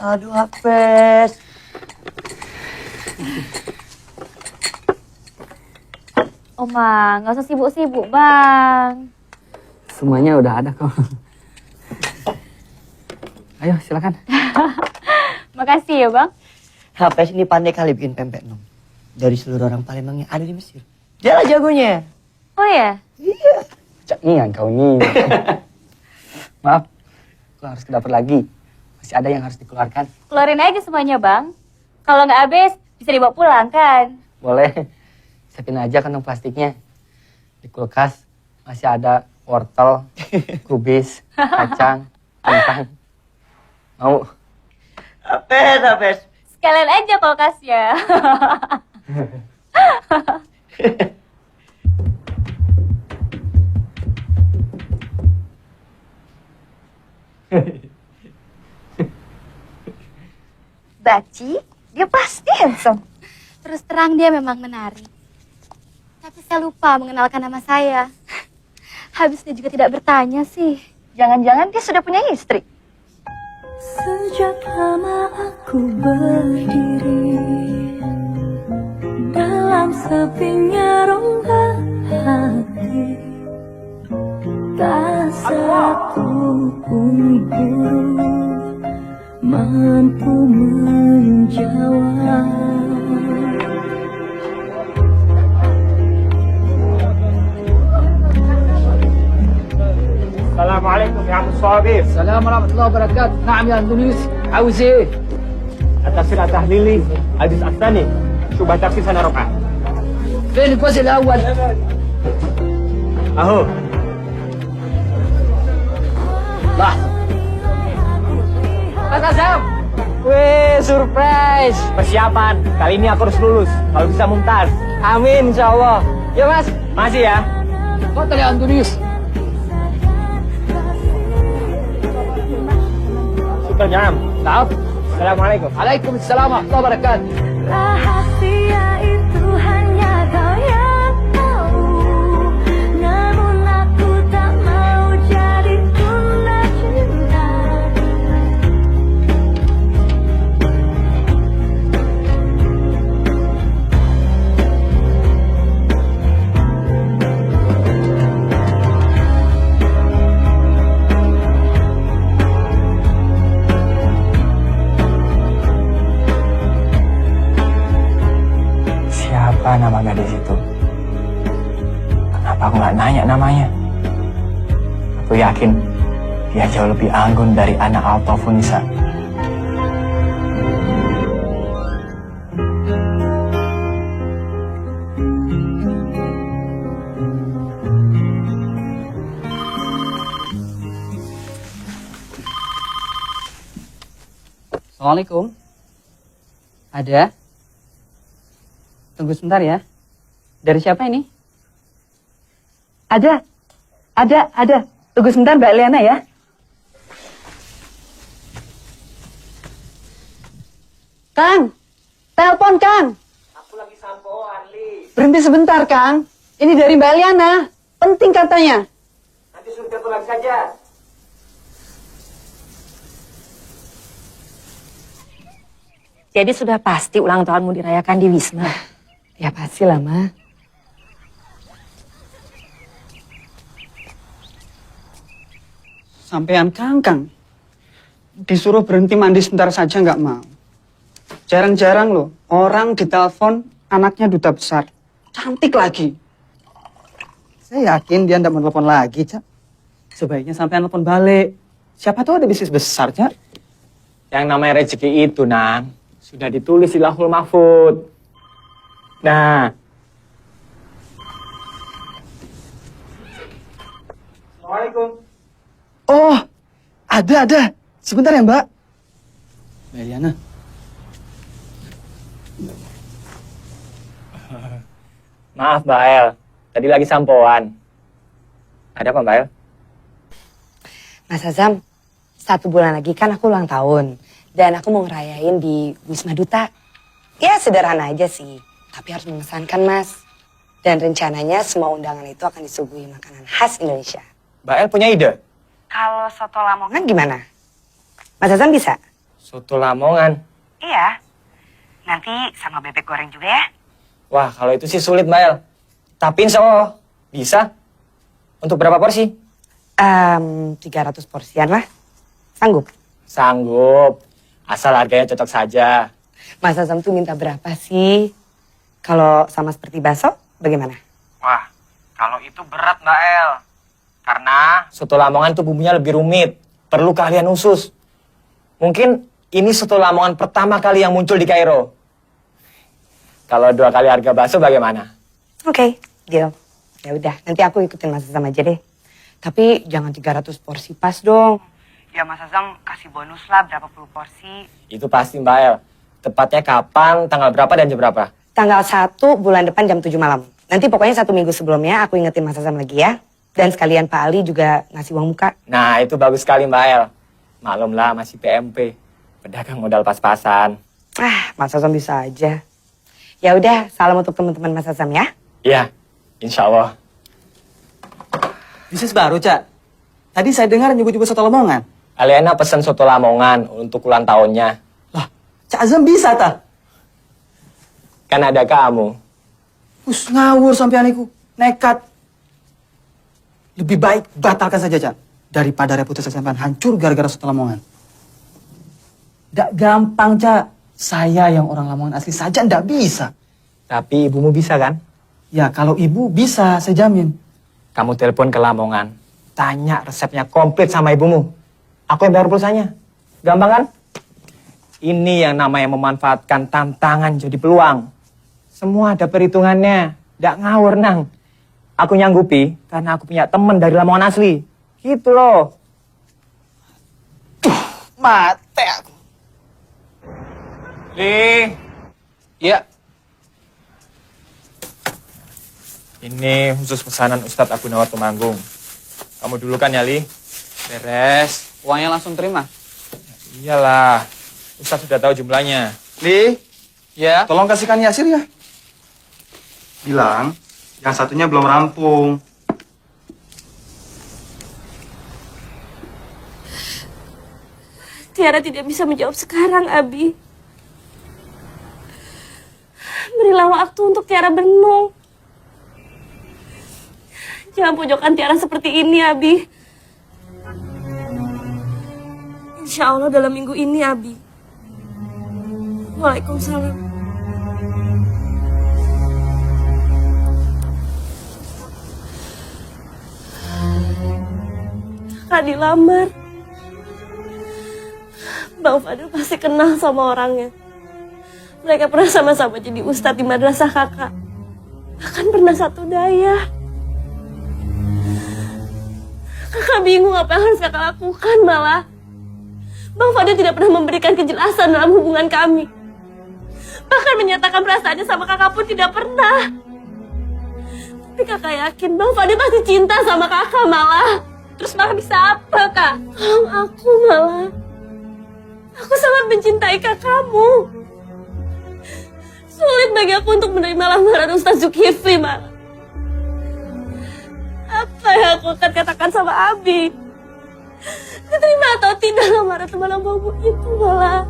Aduh, Hafiz. Oma, nggak usah sibuk-sibuk bang. Semuanya udah ada kok. Ayo silakan. Makasih ya bang. Hafiz ini pandai kali bikin pempek, Nom. Dari seluruh orang Palembang yang ada di Mesir. Dia lah jagonya. Oh ya? Iya. Cak Nian kau nih. Maaf, aku harus ke dapur lagi. Masih ada yang harus dikeluarkan. Keluarin aja semuanya bang. Kalau nggak habis bisa dibawa pulang kan? Boleh. Siapin aja kantong plastiknya. Di kulkas masih ada wortel, kubis, kacang, kentang. Mau? Hafiz. Sekalian aja kulkasnya. Baci, dia pasti handsome. Terus terang dia memang menarik. Tapi saya lupa mengenalkan nama saya. Habis dia juga tidak bertanya sih. Jangan-jangan dia sudah punya istri. Sejak lama aku berdiri dalam sepinya rongga hati, tak satu pun huruf mampu menjawab. Assalamualaikum ya Abu Sabir. Assalamualaikum warahmatullahi wabarakatuh. Naam ya Indonesia. عاوز ايه؟ التفسير التحليلي الجزء الثاني شبه تفسير سنة ربع. فين الجزء الأول؟ أهو. لحظة. Mas Azam. Wih, surprise. Persiapan. Kali ini aku harus lulus. Kalau bisa mumtaz. Amin, insya Allah. Ya Mas. Masih ya. تفضل يا أندونيس. Syukur jam. نعم. Assalamualaikum. Waalaikumsalam warahmatullahi wabarakatuh. Rahasia itu hanya kau yang tahu, namun aku tak mau jadi tunda cinta. Siapa nama gadis itu? Kenapa aku nggak nanya namanya? Aku yakin dia jauh lebih anggun dari anak Altafunisa. Assalamualaikum. Ada? Tunggu sebentar ya. Dari siapa ini? Ada. Tunggu sebentar Mbak Eliana ya. Kang, telepon Kang. Aku lagi sampoan, Li. Berhenti sebentar Kang. Ini dari Mbak Eliana. Penting katanya. Nanti suruh telepon lagi saja. Jadi sudah pasti ulang tahunmu dirayakan di Wisma? Ya pasti lah, Ma. Sampean Kang. Disuruh berhenti mandi sebentar saja nggak mau. Jarang-jarang loh, orang ditelepon anaknya duta besar. Cantik lagi. Saya yakin dia nggak mau telepon lagi, Cak. Sebaiknya sampean telepon balik. Siapa tahu ada bisnis besar, Cak. Yang namanya rezeki itu, Nang, sudah ditulis di Lauhul Mahfud. Nah. Assalamualaikum. Oh, ada. Sebentar ya, Mbak. Mbak Eliana. Maaf, Mbak El. Tadi lagi sampoan. Ada apa, Mbak El? Mas Azam, 1 bulan lagi kan aku ulang tahun. Dan aku mau ngerayain di Wisma Duta. Ya sederhana aja sih, tapi harus memesankan Mas. Dan rencananya semua undangan itu akan disuguhi makanan khas Indonesia. Mbak El punya ide? Kalau soto Lamongan gimana? Mas Azam bisa? Soto Lamongan? Iya. Nanti sama bebek goreng juga ya. Wah, kalau itu sih sulit, Mbak El. Tapi insya Allah bisa. Untuk berapa porsi? 300 porsian lah. Sanggup? Sanggup. Asal harganya cocok saja. Mas Azam tuh minta berapa sih? Kalau sama seperti bakso, bagaimana? Wah, kalau itu berat, Mbak El. Karena soto Lamongan tuh bumbunya lebih rumit. Perlu keahlian khusus. Mungkin ini soto Lamongan pertama kali yang muncul di Kairo. Kalau 2 kali harga bakso bagaimana? Oke, deal. Ya udah, nanti aku ikutin Mas Azam aja deh. Tapi jangan 300 porsi pas dong. Ya Mas Azam kasih bonus lah berapa puluh porsi. Itu pasti, Mbak El. Tepatnya kapan, tanggal berapa, dan jam berapa? Tanggal 1 bulan depan jam 7 malam. Nanti pokoknya 1 minggu sebelumnya aku ingetin Mas Azam lagi ya. Dan sekalian Pak Ali juga ngasih uang muka. Nah, itu bagus sekali, Mbak El. Maklumlah masih PMP. Pedagang modal pas-pasan. Mas Azam bisa aja. Ya udah, salam untuk teman-teman Mas Azam ya. Iya, insya Allah. Bisnis baru, Cak. Tadi saya dengar nyebut-nyebut soto Lamongan. Aliana pesan soto Lamongan untuk ulang tahunnya. Cak Azam bisa, tak? Kan ada kamu. Us ngawur sampean iku. Nekat. Lebih baik batalkan saja, Cak. Daripada reputasi sampean hancur gara-gara soto Lamongan. Nggak gampang, Cak. Saya yang orang Lamongan asli saja nggak bisa. Tapi ibumu bisa kan? Ya, kalau ibu bisa, saya jamin. Kamu telepon ke Lamongan. Tanya resepnya komplit sama ibumu. Aku yang bayar pulsanya. Gampang kan? Ini yang namanya memanfaatkan tantangan jadi peluang. Semua ada perhitungannya. Nggak ngawur, Nang. Aku nyanggupi karena aku punya temen dari Lamongan asli. Gitu loh. Mate aku. Li. Iya. Ini khusus pesanan Ustadz Abu Nawar Tumanggung. Kamu dulu kan ya, Li? Beres. Uangnya langsung terima. Iyalah. Ustadz sudah tahu jumlahnya. Li. Ya. Tolong kasihkan Yasir ya. Bilang, yang satunya belum rampung. Tiara tidak bisa menjawab sekarang, Abi. Berilah waktu untuk Tiara benung. Jangan pojokkan Tiara seperti ini, Abi. Insya Allah dalam minggu ini, Abi. Waalaikumsalam. Kakak dilamar. Bang Fadil pasti kenal sama orangnya. Mereka pernah sama-sama jadi ustadz di madrasah kakak. Bahkan pernah satu daya. Kakak bingung apa yang harus kakak lakukan malah. Bang Fadil tidak pernah memberikan kejelasan dalam hubungan kami. Bahkan menyatakan perasaannya sama kakak pun tidak pernah. Tapi kakak yakin Bang Fadil pasti cinta sama kakak malah. Terus malah bisa apa, Kak? Tolong aku malah. Aku sangat mencintai kakakmu. Sulit bagi aku untuk menerima lamaran Ustaz Zulkifli, malah. Apa yang aku akan katakan sama Abi? Diterima atau tidak lamaran teman abangmu itu, malah.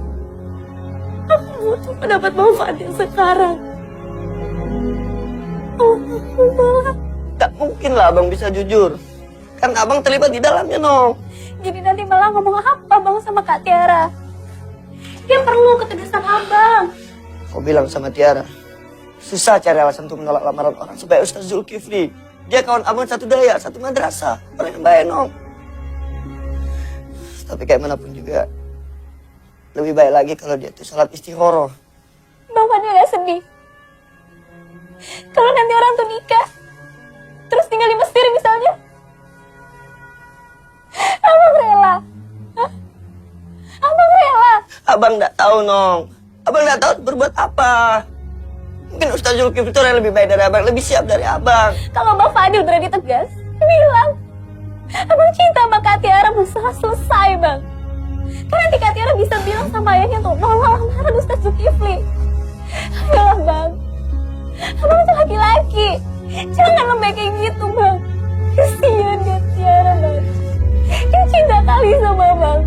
Aku butuh pendapat Bang Fadil sekarang. Oh, aku malah. Tak mungkin lah abang bisa jujur. Kan abang terlibat di dalamnya, no. Jadi nanti malah ngomong apa Bang sama Kak Tiara? Dia perlu ketegasan abang. Kau bilang sama Tiara, susah cari alasan untuk menolak lamaran orang supaya Ustaz Zulkifli. Dia kawan abang satu daya, satu madrasah. Orang yang baik, no. Tapi kayak manapun juga, lebih baik lagi kalau dia tuh sholat istikharah. Bang Fadil gak sedih? Kalau nanti orang tuh nikah, terus tinggal di Mesir misalnya, abang rela? Hah? Abang rela? Abang nggak tahu, Nong. Abang nggak tahu berbuat apa. Mungkin Ustaz Zulkifli itu orang yang lebih baik dari abang, lebih siap dari abang. Kalau Bang Fadil berani tegas, bilang, abang cinta sama Kak Tiara, masalah selesai, Bang. Karena nanti Kak Tiara bisa bilang sama ayahnya untuk nolak lamaran Ustaz Zulkifli. Ayolah, Bang. Abang itu laki-laki. Jangan lembek kayak gitu, Bang. Kesian Kak Tiara, Bang. Dia cinta kali sama Bang.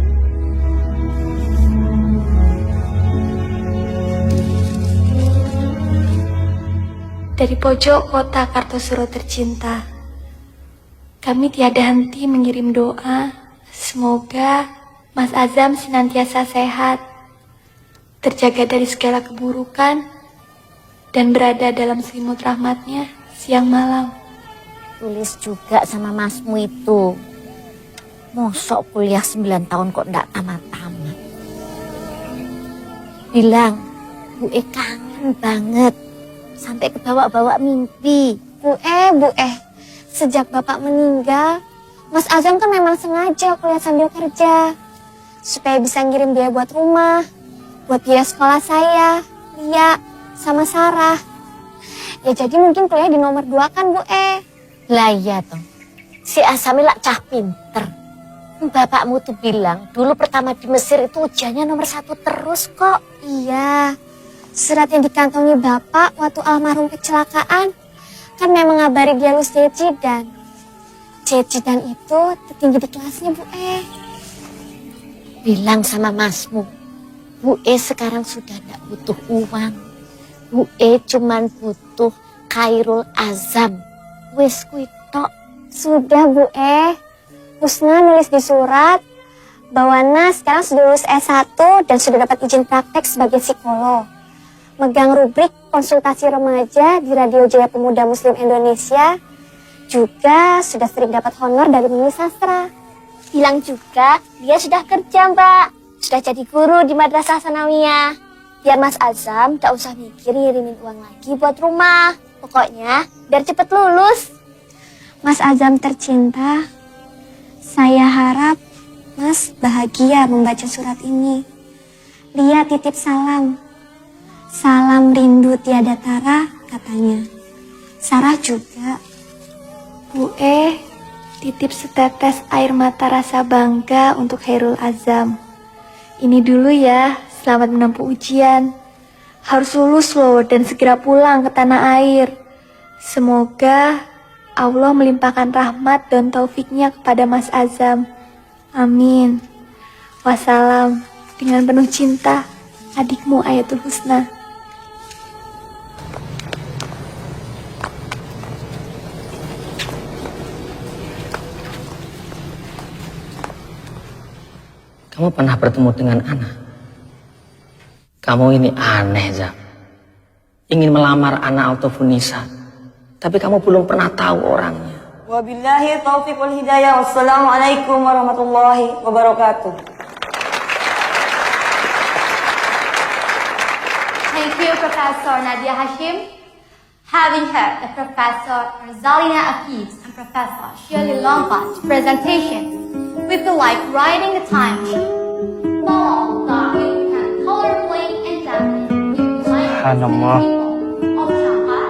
Dari pojok kota Kartosuro tercinta, kami tiada henti mengirim doa. Semoga Mas Azam senantiasa sehat, terjaga dari segala keburukan, dan berada dalam selimut rahmatnya siang malam. Tulis juga sama masmu itu. Mosok kuliah 9 tahun kok ndak tamat-tamat. Bilang, Bu kangen banget. Sampai kebawa-bawa mimpi. Bu sejak Bapak meninggal, Mas Azam kan memang sengaja kuliah sambil kerja. Supaya bisa ngirim biaya buat rumah, buat biaya sekolah saya, Lia, sama Sarah. Ya jadi mungkin kuliah di nomor 2 kan, Bu Lah iya toh. Si Asami lak cah pinter. Bapakmu tuh bilang dulu pertama di Mesir itu ujiannya nomor 1 terus kok. Iya, surat yang dikantongi bapak waktu almarhum kecelakaan kan memang ngabari dia lulus Jejidan. Jejidan itu tertinggi di kelasnya Bu Bilang sama masmu, Bu sekarang sudah tidak butuh uang. Bu cuman butuh khairul azam. Wis kuwi tok. Sudah Bu Husna nulis di surat bahwa Nas sekarang sudah lulus S1 dan sudah dapat izin praktek sebagai psikolog. Megang rubrik konsultasi remaja di Radio Jaya Pemuda Muslim Indonesia. Juga sudah sering dapat honor dari Bumi Sastra. Bilang juga dia sudah kerja Mbak. Sudah jadi guru di Madrasah Sanawiyah. Biar Mas Azam gak usah mikir ngirimin uang lagi buat rumah. Pokoknya biar cepet lulus. Mas Azam tercinta, saya harap Mas bahagia membaca surat ini. Lia titip salam. Salam rindu tiada tara katanya. Sarah juga. Bu titip setetes air mata rasa bangga untuk Khairul Azam. Ini dulu ya, selamat menempuh ujian. Harus lulus loh dan segera pulang ke tanah air. Semoga Allah melimpahkan rahmat dan taufiknya kepada Mas Azam. Amin. Wassalam. Dengan penuh cinta, adikmu Ayatul Husna. Kamu pernah bertemu dengan Ana? Kamu ini aneh, Zam. Ingin melamar Ana Altofunisa, tapi kamu belum pernah tahu orangnya. Wabillahi taufiq wal hidayah. Wassalamualaikum warahmatullahi wabarakatuh. Thank you, Professor Nadia Hashim. Having heard the Professor Rizalina Afiz and Professor Shirley Lombard's presentation, we feel like riding the time machine. All that we can colorfully and deftly Subhanallah. of Java,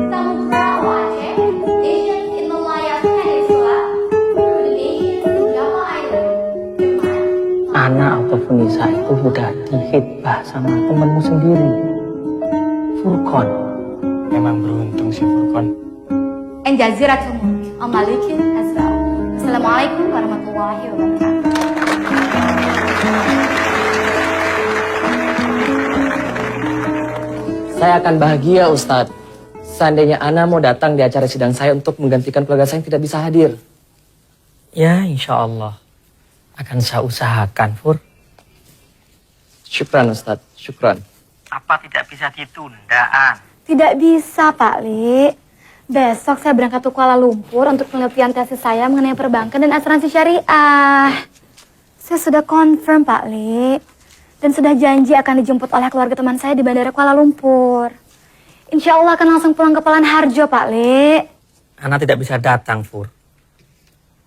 Samudra Aceh, nations in Malaya Peninsula, Indonesia, Java Island. Ana Altofunisa itu udah dihitbah sama temenmu sendiri, Furqan. Memang beruntung si Furqan. And Jaziratul Mulk, Malikin as well. Assalamualaikum warahmatullahi wabarakatuh. Saya akan bahagia, Ustadz. Seandainya Ana mau datang di acara sidang saya untuk menggantikan keluarga saya yang tidak bisa hadir. Ya, insya Allah. Akan saya usahakan, Fur. Syukran, Ustadz. Syukran. Apa tidak bisa ditunda, An? Tidak bisa, Pak Li. Besok saya berangkat ke Kuala Lumpur untuk penelitian tesis saya mengenai perbankan dan asuransi syariah. Saya sudah confirm, Pak Li. Dan sudah janji akan dijemput oleh keluarga teman saya di Bandara Kuala Lumpur. Insya Allah akan langsung pulang ke Palan Harjo, Pak Li. Ana tidak bisa datang, Fur.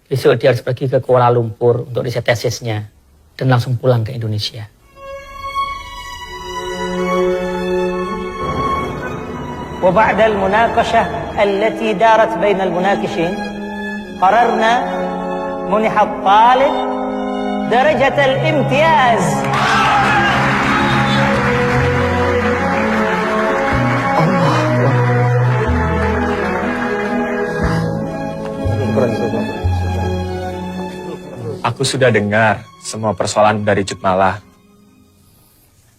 Besok dia harus pergi ke Kuala Lumpur untuk riset tesisnya dan langsung pulang ke Indonesia. وبعد المناقشة التي دارت بين المناقشين قررنا منح الطالب درجة الامتياز. Aku sudah dengar semua persoalan dari Cut Malah.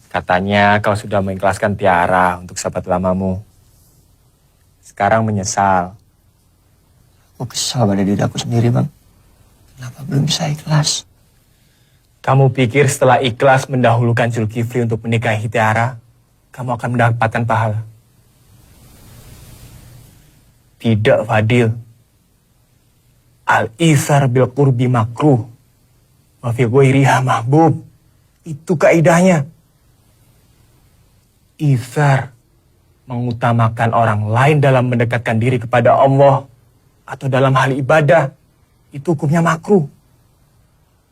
Katanya kau sudah mengikhlaskan Tiara untuk sahabat lamamu. Sekarang menyesal. Aku kesal pada diri aku sendiri, Bang. Kenapa belum bisa ikhlas? Kamu pikir setelah ikhlas mendahulukan Zulkifli untuk menikahi Tiara, kamu akan mendapatkan pahala? Tidak, Fadil. Al-isar bil qurbi makruh. Wa fi ghairiha mahbub. Itu kaidahnya. Isar mengutamakan orang lain dalam mendekatkan diri kepada Allah atau dalam hal ibadah, itu hukumnya makruh.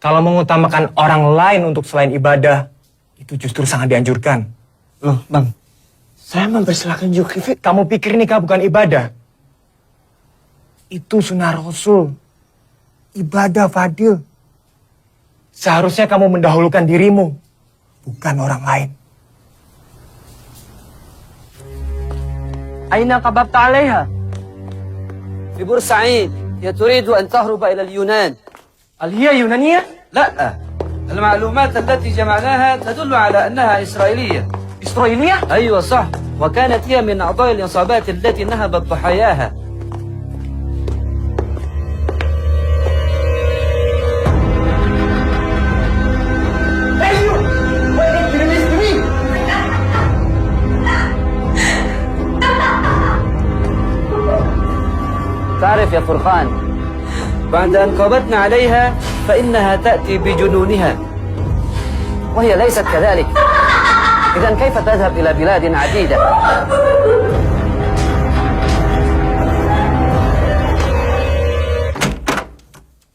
Kalau mengutamakan orang lain untuk selain ibadah, itu justru sangat dianjurkan. Loh, Bang, saya mempersilahkan Zulkifli. Kamu pikir nikah bukan ibadah? Itu sunnah Rasul. Ibadah, Fadil. Seharusnya kamu mendahulukan dirimu, bukan orang lain. أين قبضت عليها؟ في بورسعيد. هي تريد أن تهرب إلى اليونان. هل هي يونانية؟ لا، المعلومات التي جمعناها تدل على أنها إسرائيلية. إسرائيلية؟ أيوة صح، وكانت هي من أعضاء العصابات التي نهبت ضحاياها. تعرف يا فرقان، بعد أن قبضنا عليها فإنها تأتي بجنونها، وهي ليست كذلك. إذن كيف تذهب إلى بلاد عديدة؟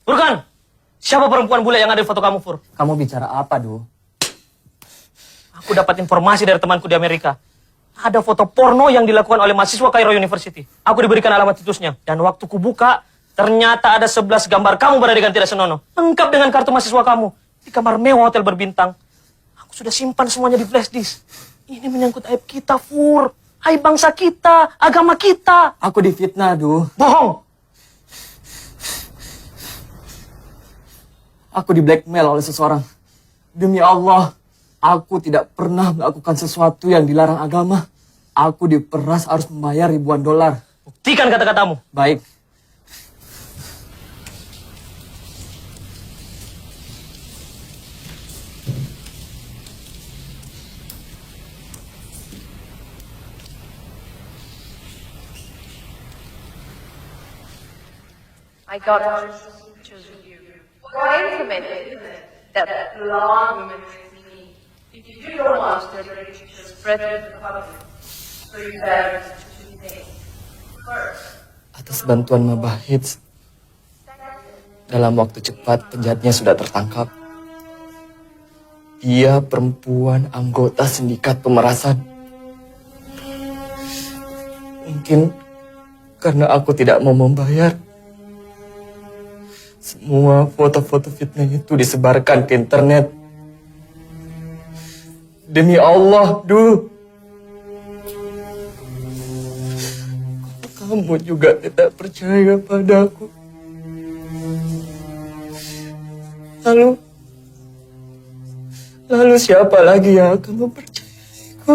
Furkan, siapa perempuan bule yang ada di foto kamu, Fur? Kamu bicara apa, Du? Aku dapat informasi dari temanku di Amerika. Ada foto porno yang dilakukan oleh mahasiswa Cairo University. Aku diberikan alamat situsnya. Dan waktu kubuka, ternyata ada 11 gambar kamu beradegan tidak senonoh. Lengkap dengan kartu mahasiswa kamu. Di kamar mewah hotel berbintang. Aku sudah simpan semuanya di flash disk. Ini menyangkut aib kita, Fur. Aib bangsa kita, agama kita. Aku difitnah, Du. Bohong. Aku di blackmail oleh seseorang. Demi Allah, aku tidak pernah melakukan sesuatu yang dilarang agama. Aku diperas harus membayar ribuan dolar. Buktikan kata-katamu. Baik. I got pictures of you. Quite intimate, isn't it? That blonde woman with me. If you do your monster, just spread it to the public. So you better do two things. First, Atas bantuan Mabah Hits, dalam waktu cepat penjahatnya sudah tertangkap. Dia perempuan anggota sindikat pemerasan. Mungkin karena aku tidak mau membayar, semua foto-foto fitnah itu disebarkan ke internet. Demi Allah, Du. Kamu juga tidak percaya padaku. Lalu siapa lagi yang akan mempercayaiku?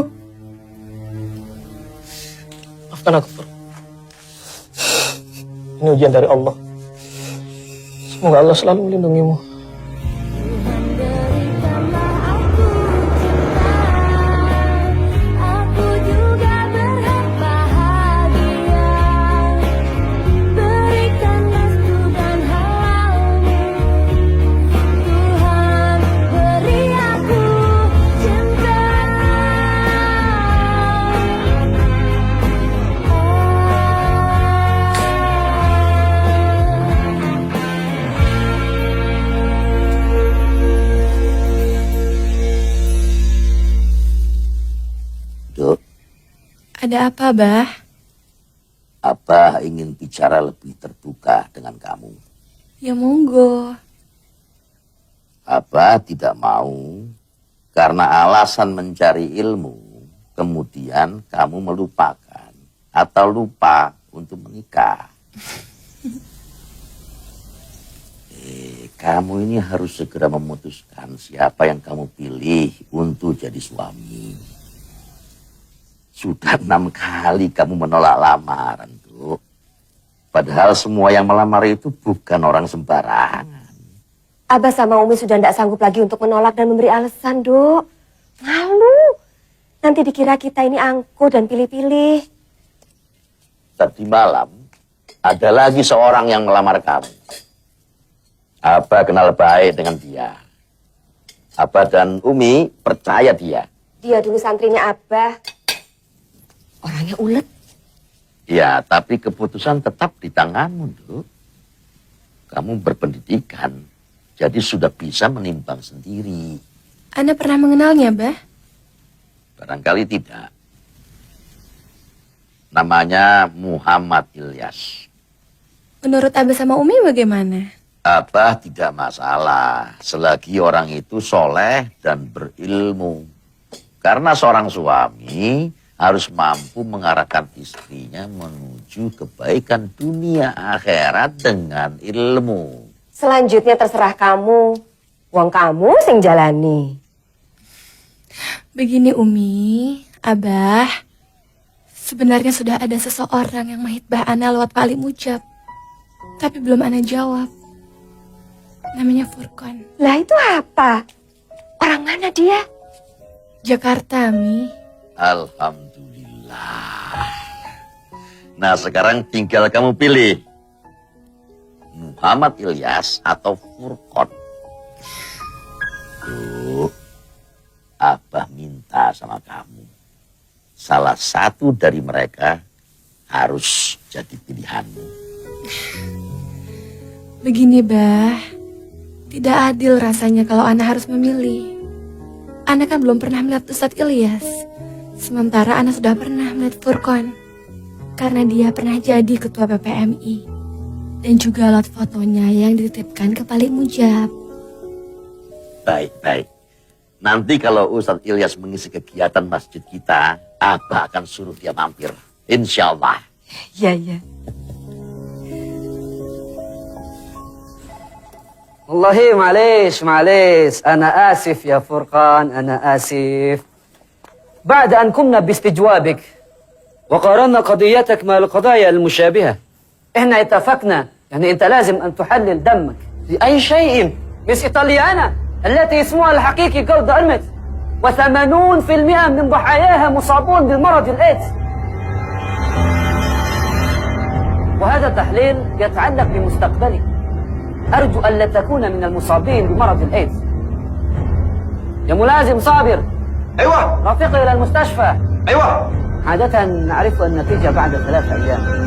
Maafkan aku, Fur. Ini ujian dari Allah. Semoga Allah selalu melindungimu. Ada apa, Bah? Abah ingin bicara lebih terbuka dengan kamu. Ya monggo. Abah tidak mau karena alasan mencari ilmu, kemudian kamu melupakan atau lupa untuk menikah. Kamu ini harus segera memutuskan siapa yang kamu pilih untuk jadi suami. Sudah 6 kali kamu menolak lamaran, Duk. Padahal semua yang melamar itu bukan orang sembarangan. Abah sama Umi sudah tidak sanggup lagi untuk menolak dan memberi alasan, Duk. Malu. Nanti dikira kita ini angkuh dan pilih-pilih. Tadi malam, ada lagi seorang yang melamar kamu. Abah kenal baik dengan dia. Abah dan Umi percaya dia. Dia dulu santrinya Abah. Orangnya ulet. Ya, tapi keputusan tetap di tanganmu, Duk. Kamu berpendidikan, jadi sudah bisa menimbang sendiri. Anda pernah mengenalnya, Bah? Barangkali tidak. Namanya Muhammad Ilyas. Menurut Abah sama Umi bagaimana? Abah tidak masalah selagi orang itu soleh dan berilmu. Karena seorang suami harus mampu mengarahkan istrinya menuju kebaikan dunia akhirat dengan ilmu. Selanjutnya terserah kamu. Uang kamu sing jalani. Begini Umi, Abah, sebenarnya sudah ada seseorang yang menghitbah Ana lewat Pak Ali Mujab. Tapi belum Ana jawab. Namanya Furqan. Lah itu apa? Orang mana dia? Jakarta, Mi. Alhamdulillah. Nah sekarang tinggal kamu pilih. Muhammad Ilyas atau Furqan. Tuh, Abah minta sama kamu. Salah satu dari mereka harus jadi pilihanmu. Begini, Bah. Tidak adil rasanya kalau Ana harus memilih. Ana kan belum pernah melihat Ustadz Ilyas. Sementara Ana sudah pernah melihat Furqan. Karena dia pernah jadi ketua PPMI. Dan juga lot fotonya yang dititipkan ke Pak Ali Mujab. Baik. Nanti kalau Ustadz Ilyas mengisi kegiatan masjid kita, Abah akan suruh dia mampir. Insya Allah. Iya. والله معليش أنا آسف يا فرقان أنا آسف بعد أن قمنا باستجوابك وقارنا قضيتك مع القضايا المشابهة إحنا اتفقنا يعني أنت لازم أن تحلل دمك لأي شيء مش إيطاليانا التي اسمها الحقيقي جولد أرمت و80% من ضحاياها مصابون بالمرض الإيدز وهذا التحليل يتعلق بمستقبلك أرجو ألا تكون من المصابين بمرض الإيدز. يا ملازم صابر. أيوة. رافقي إلى المستشفى. أيوة. عادة نعرف النتيجة بعد 3 أيام.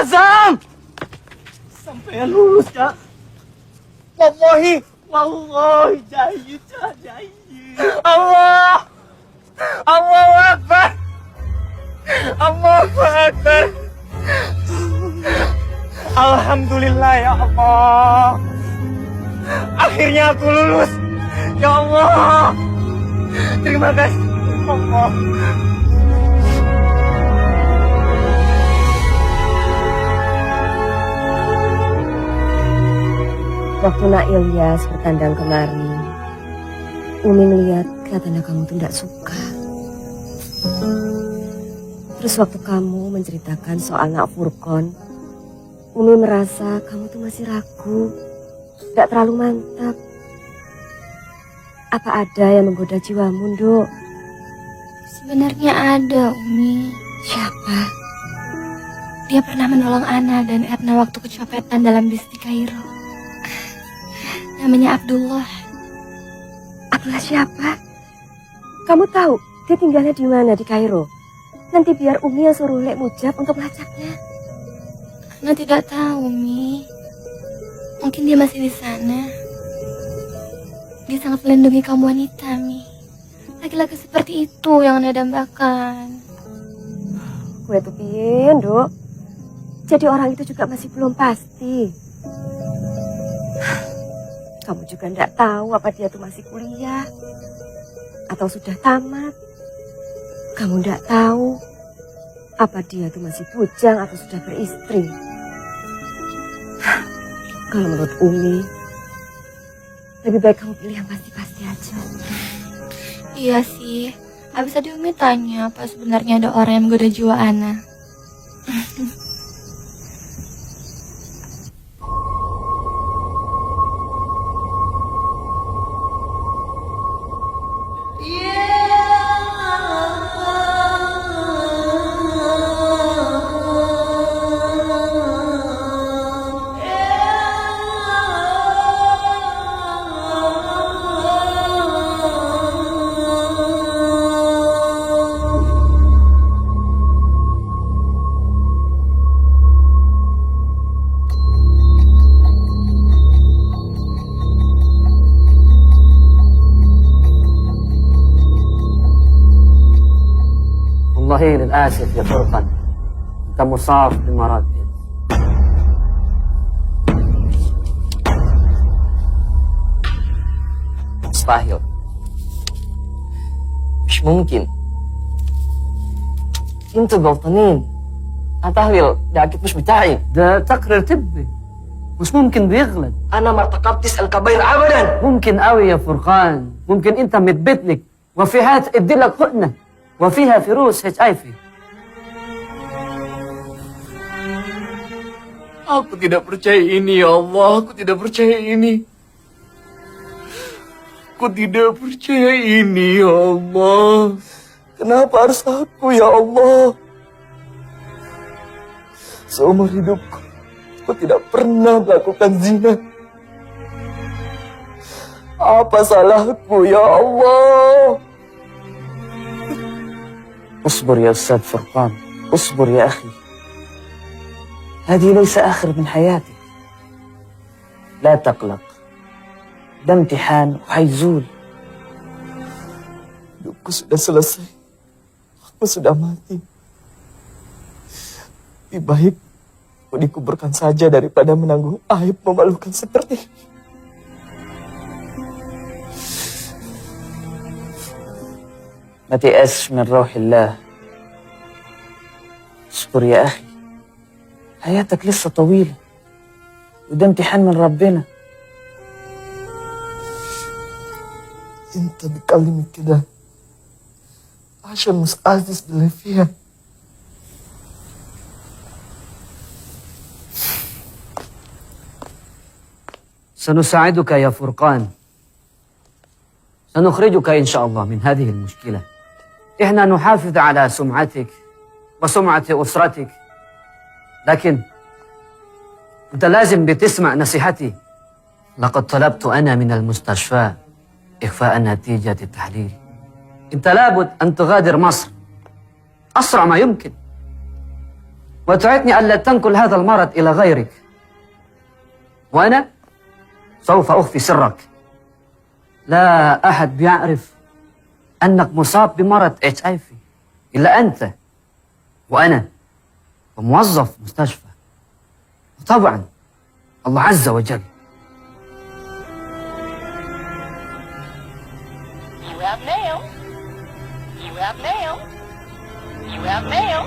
Azam! Sampai lulus, Cak. Wallahi janji, Cak, janji. Allah! Allahu Akbar! Allahu Akbar! Alhamdulillah ya Allah. Akhirnya aku lulus. Ya Allah. Terima kasih Allah. Waktu Nak Ilyas bertandang kemari, Umi melihat kelihatannya kamu tuh tidak suka. Terus waktu kamu menceritakan soal Nak Furqan, Umi merasa kamu tuh masih ragu, tidak terlalu mantap. Apa ada yang menggoda jiwamu, Nduk? Sebenarnya ada, Umi. Siapa? Dia pernah menolong Ana dan Erna waktu kecopetan dalam bis di Kairo. Namanya Abdullah. Abdullah siapa? Kamu tahu dia tinggalnya di mana di Kairo? Nanti biar Umi yang suruh Lek Mujab untuk melacaknya. Ana tidak tahu, Mi. Mungkin dia masih di sana. Dia sangat melindungi kaum wanita, Mi. Laki-laki seperti itu yang Ana dambakan. Gue tuh piye, Nduk? Jadi orang itu juga masih belum pasti. Kamu juga tidak tahu apa dia tuh masih kuliah atau sudah tamat. Kamu tidak tahu apa dia tuh masih bujang atau sudah beristri. Kalau menurut Umi, lebih baik kamu pilih yang pasti-pasti aja. Iya sih. Habis tadi Umi tanya apa sebenarnya ada orang yang menggoda jiwa Ana. والله للأسف يا فرقان أنت مصاب بمرض. مستحيل، مش ممكن. انتوا غلطانين. أتهويل ده أكيد مش بتاعي، ده تقرير طبي، مش ممكن بيغلط. أنا ما ارتكبتش الكبائر أبدا. ممكن أوي يا فرقان، ممكن أنت متبتلك وفيها تدي لك حقنة وفيها فيروس HIV. Aku tidak percaya ini, ya Allah. Aku tidak percaya ini. Aku tidak percaya ini, ya Allah. Kenapa harus aku, ya Allah? Seumur hidupku, aku tidak pernah melakukan zina. Apa salahku, ya Allah? اصبر يا أستاذ فرقان، اصبر يا أخي. هذه ليس آخر من حياتك. لا تقلق، ده امتحان وهيزول. Hidupku sudah selesai. Aku sudah mati. Lebih baik aku dikuburkan saja daripada menanggung aib memalukan seperti ini. ما تيأسش من روح الله. اصبر يا أخي، حياتك لسه طويلة وده امتحان من ربنا. انت بتكلمني كده عشان مش حاسس باللي فيها. سنساعدك يا فرقان، سنخرجك إن شاء الله من هذه المشكلة. إحنا نحافظ على سمعتك وسمعة أسرتك، لكن أنت لازم بتسمع نصيحتي. لقد طلبت أنا من المستشفى إخفاء نتيجة التحليل. أنت لابد أن تغادر مصر أسرع ما يمكن، وتعدني ألا تنقل هذا المرض إلى غيرك، وأنا سوف أخفي سرك. لا أحد بيعرف أنك مصاب بمرض HIV إلا أنت وأنا وموظف مستشفى، وطبعا الله عز وجل. You have mail. You have mail. You have mail.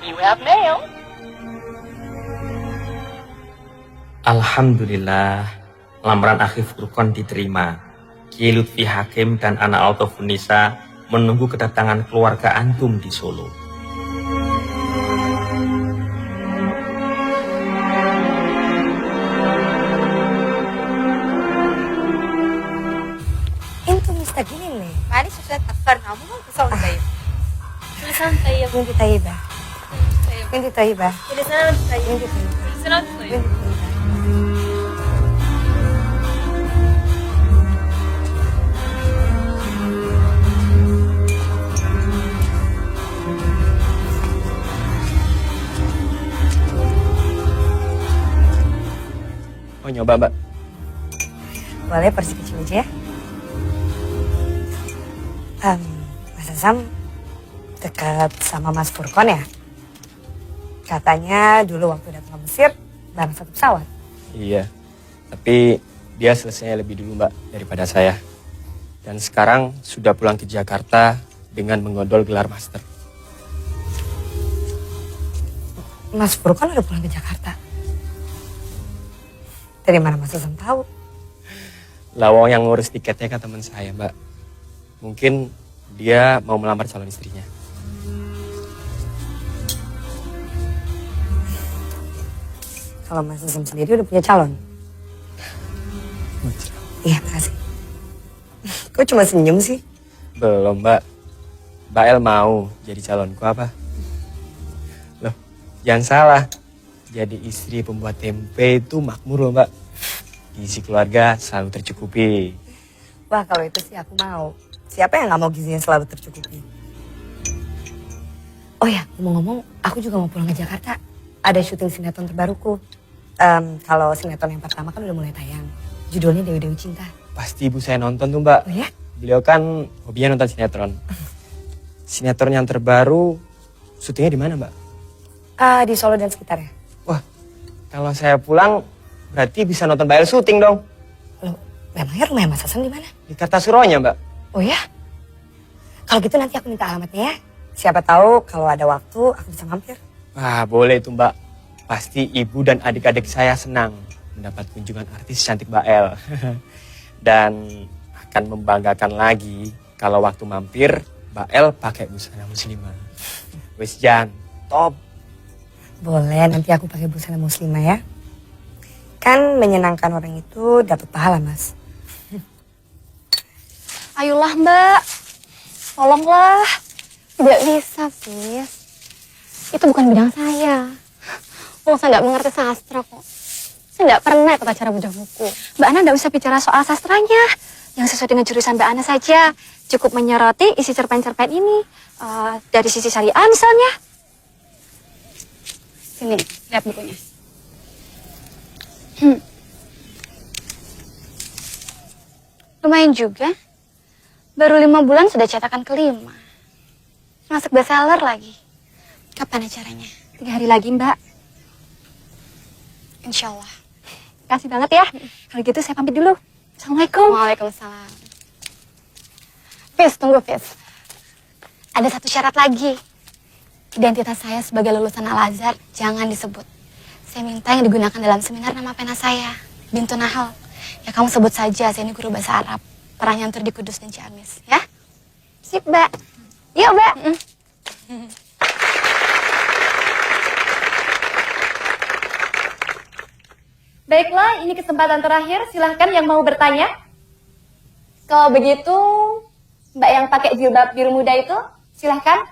You have mail. Alhamdulillah, lamaran akhi Furqan diterima. Ki Lutfi Hakim dan Ana Altofunisa menunggu kedatangan keluarga antum di Solo. انتوا مستعجلين ليه؟ معلش عشان اتأخرنا عموما كل سنة وانت طيب. كل سنة وانت طيب. وانت طيبة. وانت طيبة. كل سنة وانت طيب. وانت طيبة. كل سنة وانت طيب. Mau nyoba, Mbak? Boleh porsi kecil aja ya. Mas Azam dekat sama Mas Furqan ya? Katanya dulu waktu datang ke Mesir bareng satu pesawat. Iya, tapi dia selesainya lebih dulu, Mbak, daripada saya. Dan sekarang sudah pulang ke Jakarta dengan mengodol gelar master. Mas Furqan udah pulang ke Jakarta. Dari mana Mas Azam tahu? Lawang yang ngurus tiketnya kan teman saya, Mbak. Mungkin dia mau melamar calon istrinya. Kalau Mas Azam sendiri udah punya calon? Iya, makasih. Kok cuma senyum sih? Belum, Mbak. Mbak El mau jadi calonku apa? Loh, jangan salah. Jadi istri pembuat tempe itu makmur loh, Mbak. Gizi keluarga selalu tercukupi. Wah, kalau itu sih aku mau. Siapa yang gak mau gizinya selalu tercukupi? Oh ya, ngomong-ngomong, aku juga mau pulang ke Jakarta. Ada syuting sinetron terbaruku. Kalau sinetron yang pertama kan udah mulai tayang. Judulnya Dewi-Dewi Cinta. Pasti ibu saya nonton tuh, Mbak. Oh ya? Beliau kan hobinya nonton sinetron. Sinetron yang terbaru, syutingnya di mana, Mbak? Di Solo dan sekitarnya. Wah, kalau saya pulang, berarti bisa nonton Mbak El syuting dong. Loh, memangnya rumahnya Mas Hasan di mana? Di Kartasuronya, Mbak. Oh ya? Kalau gitu nanti aku minta alamatnya ya. Siapa tahu kalau ada waktu aku bisa mampir. Wah, boleh itu, Mbak. Pasti ibu dan adik-adik saya senang mendapat kunjungan artis cantik Mbak El. Dan akan membanggakan lagi kalau waktu mampir Mbak El pakai busana muslimah. Wes Jan, top. Boleh, nanti aku pakai busana muslimah ya. Kan menyenangkan orang itu dapat pahala, Mas. Ayolah Mbak, tolonglah. Tidak bisa, Sis. Itu bukan bidang saya. Saya nggak mengerti sastra kok. Saya nggak pernah ikut acara budak buku. Mbak Ana nggak usah bicara soal sastranya. Yang sesuai dengan jurusan Mbak Ana saja. Cukup menyoroti isi cerpen-cerpen ini. Dari sisi syariah misalnya. Sini, lihat bukunya. Lumayan juga. Baru 5 bulan sudah cetakan kelima. Masuk bestseller lagi. Kapan acaranya? 3 hari lagi, Mbak. Insya Allah. Kasih banget ya. Kalau gitu saya pamit dulu. Assalamualaikum. Waalaikumsalam. Fis, tunggu Fis. Ada satu syarat lagi. Identitas saya sebagai lulusan Al-Azhar jangan disebut. Saya minta yang digunakan dalam seminar nama pena saya, Bintu Nahal. Ya kamu sebut saja, saya ini guru bahasa Arab. Pernah nyantur di Kudus dan Ciamis, ya? Sip, Mbak. Yuk, Mbak. Baiklah, ini kesempatan terakhir. Silahkan yang mau bertanya. Kalau begitu, Mbak yang pakai jilbab biru muda itu, silahkan.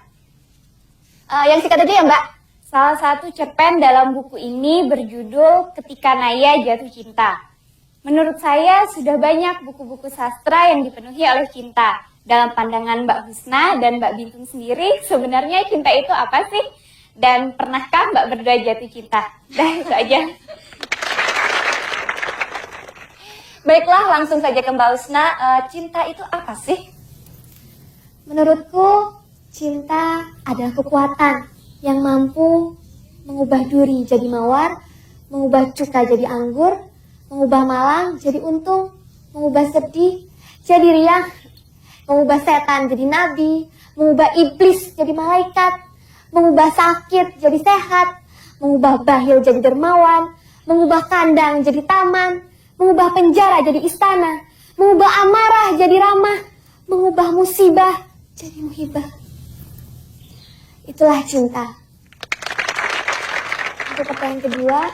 Yang singkat aja ya, Mbak. Salah satu cerpen dalam buku ini berjudul Ketika Naya Jatuh Cinta. Menurut saya sudah banyak buku-buku sastra yang dipenuhi oleh cinta. Dalam pandangan Mbak Husna dan Mbak Bintun sendiri, sebenarnya cinta itu apa sih? Dan pernahkah Mbak berdua jatuh cinta? Dah, itu aja. Baiklah, langsung saja ke Mbak Husna. Cinta itu apa sih? Menurutku, cinta adalah kekuatan yang mampu mengubah duri jadi mawar, mengubah cuka jadi anggur, mengubah malang jadi untung, mengubah sedih jadi riang, mengubah setan jadi nabi, mengubah iblis jadi malaikat, mengubah sakit jadi sehat, mengubah bahil jadi dermawan, mengubah kandang jadi taman, mengubah penjara jadi istana, mengubah amarah jadi ramah, mengubah musibah jadi muhibah. Itulah cinta. Untuk pertanyaan kedua,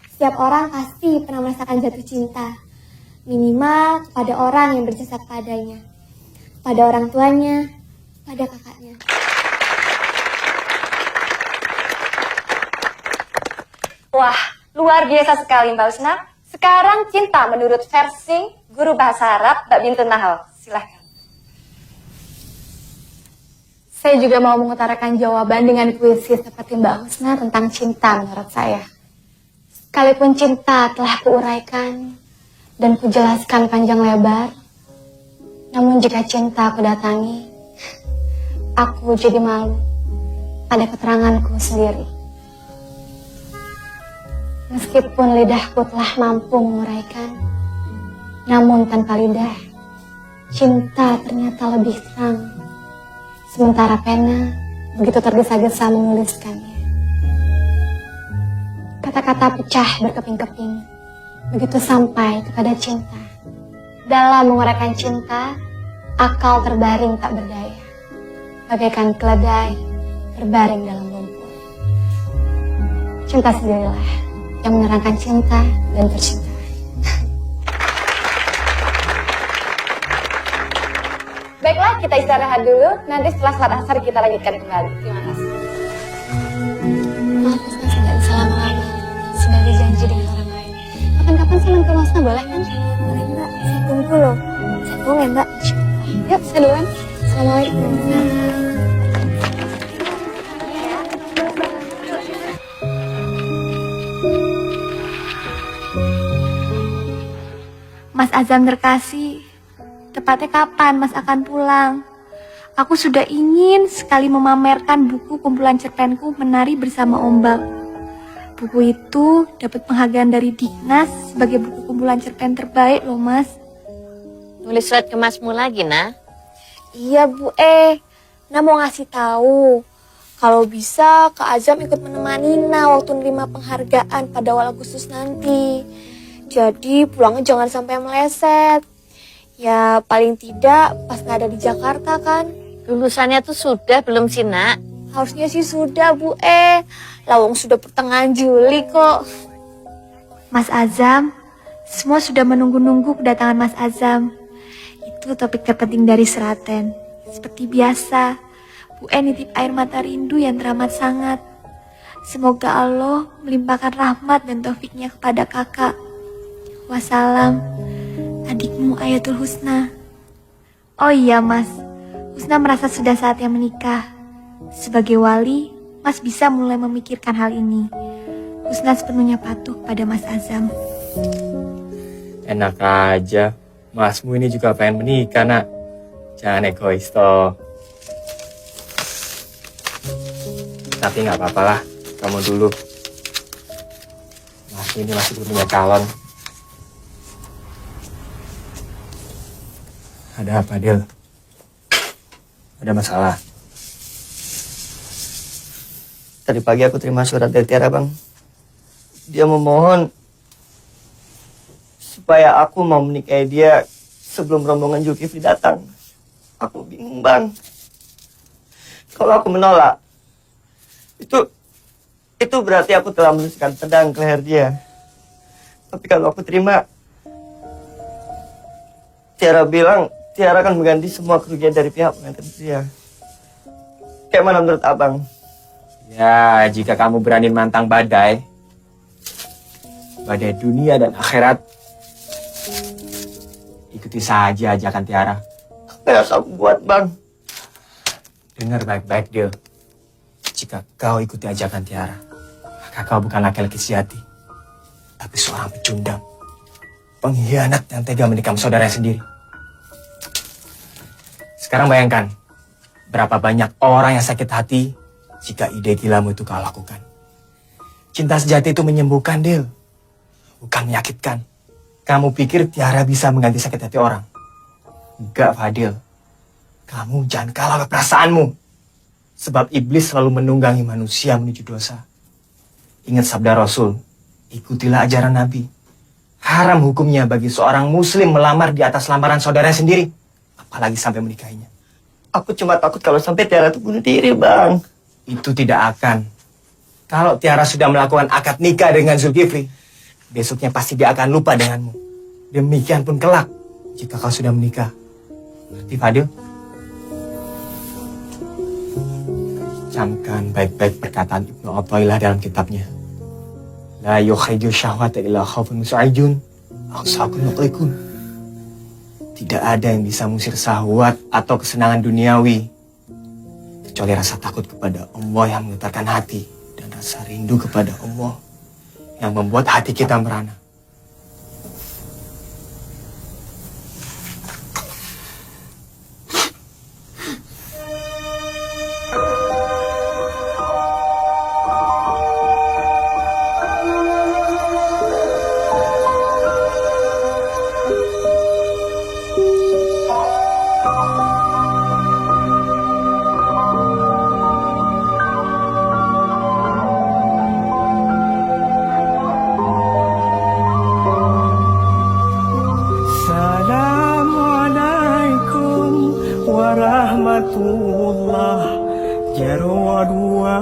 setiap orang pasti pernah merasakan jatuh cinta. Minimal kepada orang yang berjasa kepadanya. Pada orang tuanya, pada kakaknya. Wah, luar biasa sekali Mbak Husna. Sekarang cinta menurut versi guru bahasa Arab Mbak Bintun Nahal. Silahkan. Saya juga mau mengutarakan jawaban dengan puisi seperti Mbak Husna tentang cinta menurut saya. Sekalipun cinta telah kuuraikan dan kujelaskan panjang lebar, namun jika cinta aku datangi, aku jadi malu pada keteranganku sendiri. Meskipun lidahku telah mampu menguraikan, namun tanpa lidah, cinta ternyata lebih terang. Sementara pena begitu tergesa-gesa menuliskannya. Kata-kata pecah berkeping-keping, begitu sampai kepada cinta. Dalam menguraikan cinta, akal terbaring tak berdaya. Bagaikan keledai terbaring dalam lumpur. Cinta sendirilah yang menerangkan cinta dan tercinta. Baiklah, kita istirahat dulu. Nanti setelah salat asar kita lanjutkan kembali. Terima kasih. Maaf, Husna, saya nggak bisa lama-lama. Sudah dijanji dengan orang lain. Kapan-kapan saya main ke Husna, boleh kan? Boleh, Mbak. Saya tunggu loh. Saya tunggu ya, Mbak. Yuk, saya duluan. Assalamualaikum. Mas Azam terkasih. Tepatnya kapan Mas akan pulang? Aku sudah ingin sekali memamerkan buku kumpulan cerpenku Menari Bersama Ombak. Buku itu dapat penghargaan dari Dignas sebagai buku kumpulan cerpen terbaik loh, Mas. Nulis surat ke Masmu lagi, nah? Iya, Bu Nah mau ngasih tahu kalau bisa Kak Azam ikut menemani Nah waktu nerima penghargaan pada awal Agustus nanti. Jadi pulangnya jangan sampai meleset. Ya paling tidak pas nggak ada di Jakarta kan. Lulusannya tuh sudah belum sih, Nak? Harusnya sih sudah, Bu Lawang sudah pertengahan Juli kok. Mas Azam, semua sudah menunggu-nunggu kedatangan Mas Azam. Itu topik terpenting dari Seraten. Seperti biasa, Bu nitip air mata rindu yang teramat sangat. Semoga Allah melimpahkan rahmat dan taufiknya kepada kakak. Wassalam, adikmu Ayatul Husna. Oh iya, Mas. Husna merasa sudah saatnya menikah. Sebagai wali, Mas bisa mulai memikirkan hal ini. Husna sepenuhnya patuh pada Mas Azam. Enak aja. Masmu ini juga pengen menikah, Nak. Jangan egois toh. Tapi nggak apa-apa lah. Kamu dulu. Masmu ini masih belum punya calon. Ada apa, Dil? Ada masalah? Tadi pagi aku terima surat dari Tiara, Bang. Dia memohon supaya aku mau menikahi dia sebelum rombongan Zulkifli datang. Aku bingung, Bang. Kalau aku menolak, itu berarti aku telah menusukkan pedang ke leher dia. Tapi kalau aku terima, Tiara bilang Tiara akan mengganti semua kerugian dari pihak pengantin dia. Kayak mana menurut Abang? Ya, jika kamu berani mantang badai dunia dan akhirat, ikuti saja ajakan Tiara. Apa yang harus aku buat, Bang? Dengar baik-baik, Dil. Jika kau ikuti ajakan Tiara, maka kau bukan laki-laki sejati, tapi seorang pecundang, pengkhianat yang tega menikam saudaranya sendiri. Sekarang bayangkan, berapa banyak orang yang sakit hati jika ide gilamu itu kau lakukan. Cinta sejati itu menyembuhkan, Dil, bukan menyakitkan. Kamu pikir Tiara bisa mengganti sakit hati orang? Enggak, Fadil. Kamu jangan kalah perasaanmu. Sebab iblis selalu menunggangi manusia menuju dosa. Ingat sabda Rasul, ikutilah ajaran Nabi. Haram hukumnya bagi seorang muslim melamar di atas lamaran saudara sendiri. Apalagi sampai menikahinya. Aku cuma takut kalau sampai Tiara itu bunuh diri, Bang. Itu tidak akan. Kalau Tiara sudah melakukan akad nikah dengan Zulkifli, besoknya pasti dia akan lupa denganmu. Demikian pun kelak, jika kau sudah menikah. Ngerti, Fadil? Camkan baik-baik perkataan Ibnu Athaillah dalam kitabnya. La yukhriju syahwata illa khawfun mus'ajun, aw saqun muqlikun. Tidak ada yang bisa mengusir syahwat atau kesenangan duniawi kecuali rasa takut kepada Allah yang menggetarkan hati dan rasa rindu kepada Allah yang membuat hati kita merana. rahmatullah jaro dua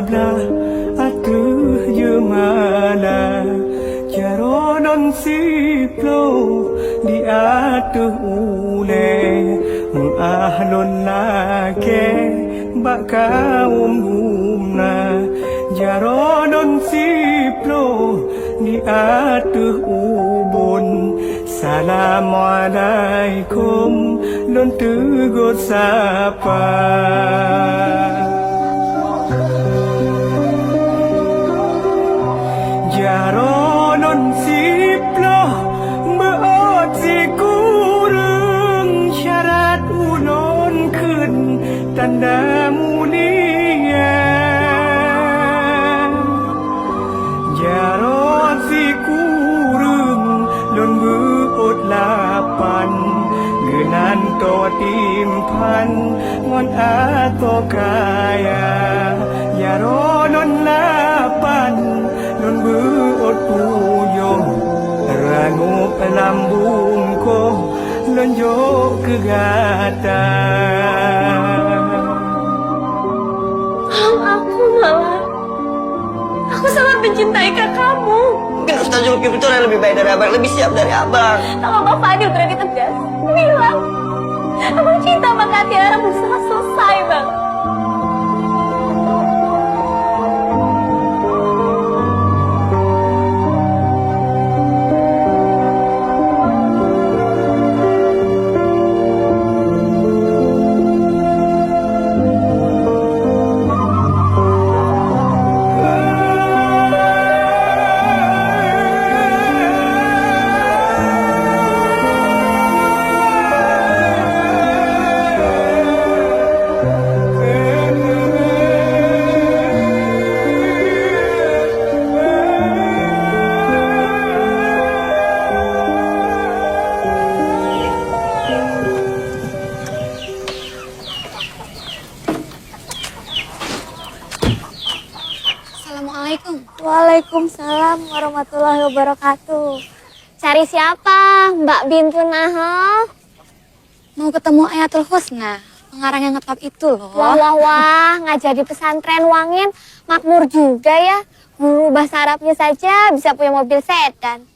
belah atuh jemala jaro non siplo di atuh ule ahlun nake bak kaum gumna jaro non siplo di atuh ubun Assalamualaikum Nun tegur sapa Jaro nun siploh Beot si kurung Syarat ulun kun timpan ngon atokaya yaro non napan non buot puyo ranu pelambung ko non jo kegata. Aku malah. Aku sangat mencintai kakakmu. Mungkin Ustaz Zulkifli itu yang lebih baik dari abang, lebih siap dari abang. Kalau Bang Fadil berani tegas, bilang abang cinta sama Kak Tiara berusaha selesai, Bang. Assalamualaikum. Waalaikumsalam warahmatullahi wabarakatuh. Cari siapa? Mbak Bintu Naho? Mau ketemu Ayatul Husna, pengarang yang ngetop itu loh. Wah, ngajar di pesantren Wangin, makmur juga ya. Guru bahasa Arabnya saja bisa punya mobil sedan.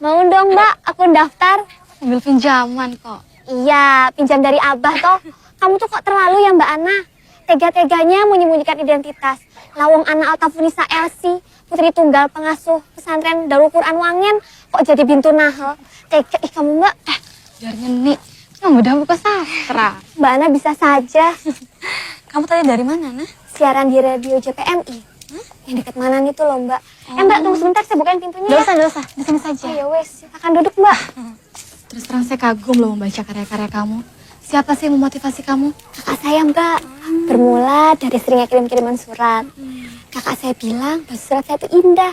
Mau dong Mbak, aku daftar. Mobil pinjaman kok. Iya, pinjam dari Abah toh. Kamu tuh kok terlalu ya Mbak Ana. Tega-teganya menyembunyikan identitas. Lawang anak Altafunisa Elsi, putri tunggal pengasuh pesantren Darul Quran Wangin, kok jadi Bintu Naho? Tega, ih kamu Mbak. Biar nyeni, kamu udah buka sastra. Mbak Ana bisa saja. Kamu tadi dari mana, Nah? Siaran di radio JPMI. Yang dekat mana itu loh Mbak. Mbak tunggu sebentar, saya bukain pintunya. Nggak usah, di sini saja. Oh ya wes, silakan duduk Mbak. Terus terang saya kagum loh membaca karya-karya kamu. Siapa sih yang memotivasi kamu? Kakak saya Mbak. Bermula dari seringnya kirim-kiriman surat. Kakak saya bilang bahasa surat saya itu indah.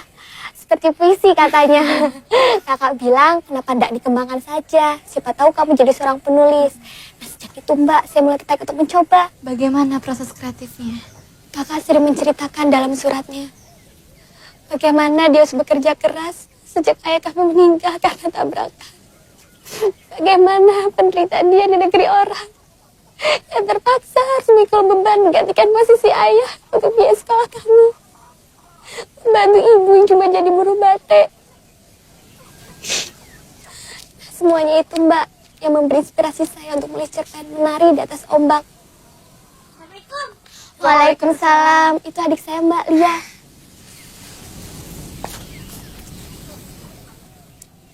Seperti puisi katanya. Kakak bilang kenapa tidak dikembangkan saja. Siapa tahu kamu jadi seorang penulis. Nah sejak itu Mbak saya mulai tertarik untuk mencoba. Bagaimana proses kreatifnya? Kakak sering menceritakan dalam suratnya. Bagaimana dia harus bekerja keras sejak ayah kami meninggal karena tabrakan. Bagaimana penderitaan dia di negeri orang yang terpaksa harus memikul beban menggantikan posisi ayah untuk biaya sekolah kamu. Membantu ibu yang cuma jadi buruh batik. Semuanya itu Mbak yang memberi inspirasi saya untuk menulis cerpen menari di atas ombak. Waalaikumsalam. Itu adik saya Mbak Lia.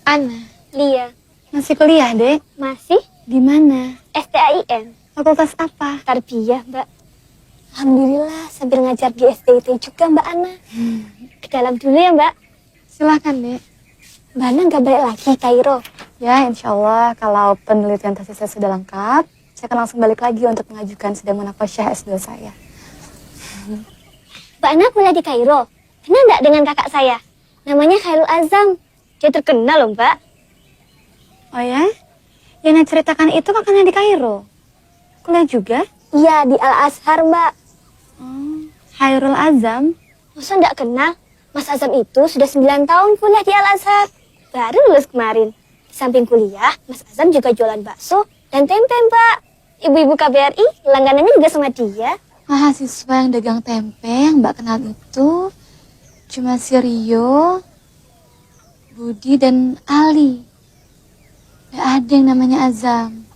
Ana. Lia. Masih kuliah, Dek? Masih. Di mana? STAIN. Fakultas apa? Tarbiyah, Mbak. Alhamdulillah, sambil ngajar di STIT juga, Mbak Ana. Ke dalam dulu ya, Mbak. Silakan, Dek. Mbak Ana nggak balik lagi Kairo? Ya, insya Allah kalau penelitian tesis saya sudah lengkap, saya akan langsung balik lagi untuk mengajukan sidang munaqasyah S2 saya. Mbak Ana kuliah di Kairo. Kenal nggak dengan kakak saya? Namanya Khairul Azam. Dia terkenal loh, Mbak. Oh ya? Yang ceritakan itu kakaknya di Kairo? Kuliah juga? Iya, di Al-Azhar, Mbak. Khairul Azam? Masa nggak kenal? Mas Azam itu sudah 9 tahun kuliah di Al-Azhar. Baru lulus kemarin. Di samping kuliah, Mas Azam juga jualan bakso dan tempe, Mbak. Ibu-ibu KBRI langganannya juga sama dia. Mahasiswa yang dagang tempe yang Mbak kenal itu cuma si Rio, Budi, dan Ali. Gak ada yang namanya Azam.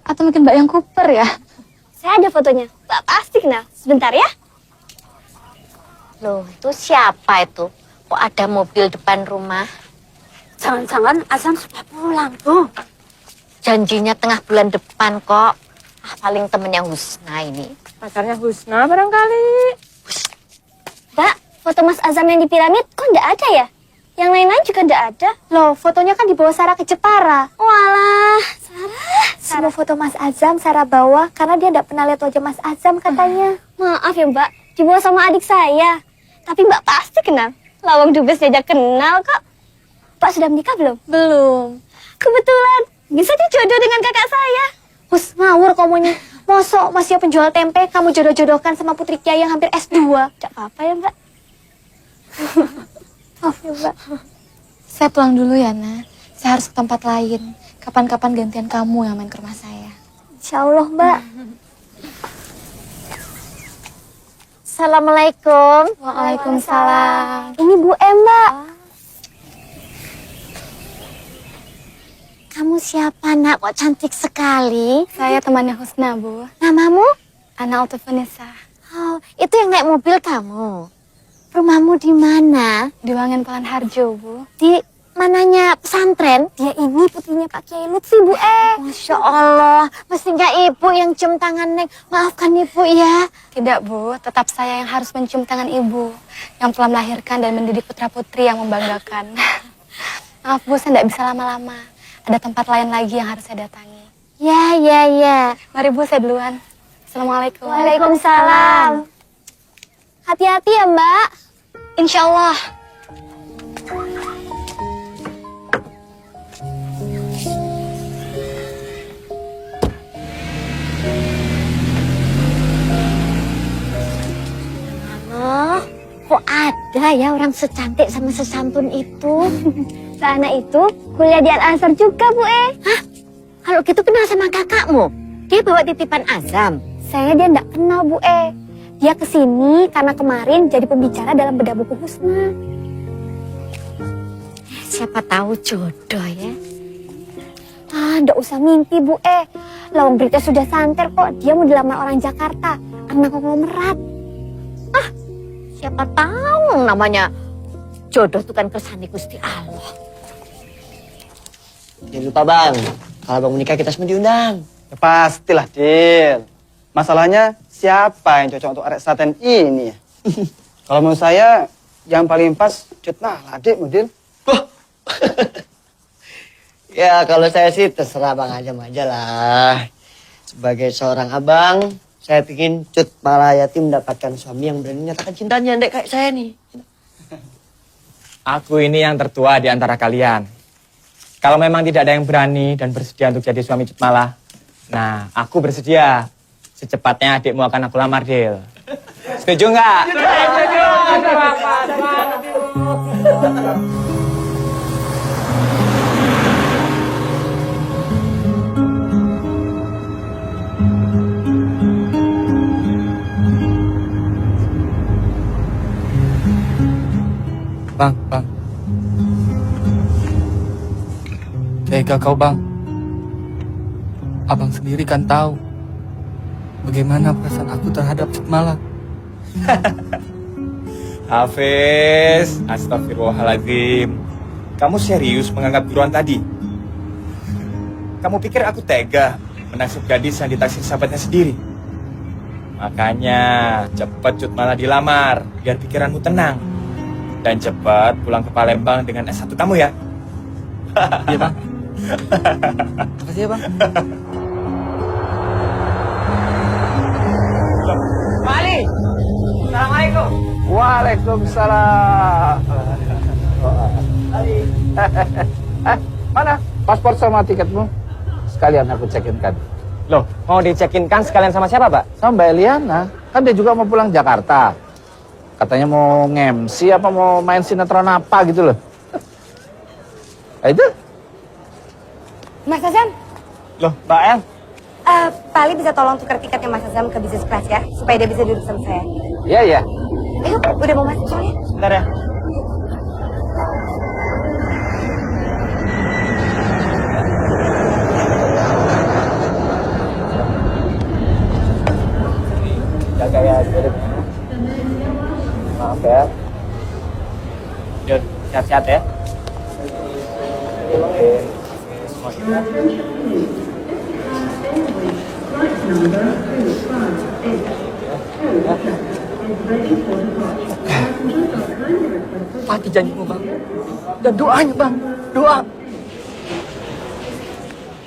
Atau mungkin Mbak yang Cooper ya? Saya ada fotonya. Mbak pasti kenal. Sebentar ya. Loh, itu siapa itu? Kok ada mobil depan rumah? Jangan-jangan Azam sudah pulang tuh. Janjinya tengah bulan depan kok. Ah, paling temennya Husna ini. Pacarnya Husna barangkali. Mbak, foto Mas Azam yang di piramid kok nggak ada ya? Yang lain-lain juga nggak ada. Loh, fotonya kan dibawa Sarah ke Jepara. Walah, Sarah. Semua foto Mas Azam Sarah bawa karena dia nggak pernah lihat wajah Mas Azam katanya. Maaf ya Mbak, dibawa sama adik saya. Tapi Mbak pasti kenal. Lawang dubes diajak kenal kok. Pak sudah menikah belum? Belum. Kebetulan Mungkin saja jodoh dengan kakak saya. Hus, ngawur kamunya. Mosok masih penjual tempe kamu jodoh-jodohkan sama putri kiai yang hampir S2. Tidak apa-apa ya, Mbak. Maaf ya, Mbak. Saya pulang dulu ya, Nak. Saya harus ke tempat lain. Kapan-kapan gantian kamu yang main ke rumah saya. Insya Allah, Mbak. Assalamualaikum. Waalaikumsalam. Ini Bu M, Mbak. Kamu siapa, Nak? Kok cantik sekali? Saya temannya Husna, Bu. Namamu? Ana Altufanisa. Oh, itu yang naik mobil kamu. Rumahmu di mana? Di Wangen Palan Harjo, Bu. Di mananya pesantren? Dia ini putrinya Pak Kiai Lutfi, Bu. Masya Allah, mesti nggak ibu yang cium tangan Neng. Maafkan ibu ya. Tidak, Bu. Tetap saya yang harus mencium tangan ibu. Yang telah melahirkan dan mendidik putra-putri yang membanggakan. Maaf, Bu, saya tidak bisa lama-lama. Ada tempat lain lagi yang harus saya datangi. Ya. Mari, Bu, saya duluan. Assalamualaikum. Waalaikumsalam. Hati-hati ya, Mbak. Insya Allah. Oh, kok ada ya orang secantik sama sesantun itu? Sana itu kuliah di Al-Azhar juga, Bu. Hah? Kalau gitu kenal sama kakakmu? Dia bawa titipan Azam. Saya dia enggak kenal, Bu. Dia kesini karena kemarin jadi pembicara dalam bedah buku Husna. Siapa tahu jodoh ya. Enggak usah mimpi, Bu. Lawang berita sudah santer kok. Dia mau dilamar orang Jakarta. Anak konglomerat. Siapa tahu namanya jodoh itu kan kersane Gusti Allah. Jangan lupa bang, kalau bang menikah kita semua diundang. Ya, pastilah, Dil. Masalahnya siapa yang cocok untuk arek saten ini ya? Kalau menurut saya yang paling pas Cut Malah, Dik, Dil. Ya kalau saya sih terserah bang Azam aja lah. Sebagai seorang abang, saya ingin Cut Malayati mendapatkan suami yang berani menyatakan cintanya, ndek kayak saya nih. Aku ini yang tertua di antara kalian. Kalau memang tidak ada yang berani dan bersedia untuk jadi suami Cut Malah, nah aku bersedia. Secepatnya adikmu akan aku lamar, Dil. Setuju nggak? Setuju. Bang. Tega kau, Bang. Abang sendiri kan tahu bagaimana perasaan aku terhadap Cut Malah. Hafiz, astagfirullahaladzim. Kamu serius menganggap buruan tadi? Kamu pikir aku tega menasib gadis yang ditaksir sahabatnya sendiri? Makanya cepat Cut Malah dilamar biar pikiranmu tenang. Dan cepat pulang ke Palembang dengan S1 kamu ya. Iya, Bang. Makasih ya, Bang. Pak Ali, Assalamualaikum. Waalaikumsalam. Mana paspor sama tiketmu? Sekalian aku cekin kan. Loh, mau dicekin kan sekalian sama siapa, Pak? Sama Mbak Eliana. Kan dia juga mau pulang Jakarta. Katanya mau nge-MC apa mau main sinetron apa gitu loh. Itu? Mas Azam, Loh, Mbak El? Pak Ali bisa tolong tukar tiketnya Mas Azam ke bisnis class ya, supaya dia bisa duduk sama saya. Iya. Ayo, udah mau masuk soalnya. Sebentar ya. Jaga ya, maaf ya. Yuk, sehat-sehat ya. Semua kita. Pati janjimu, Bang. Dan doanya, Bang. Doa.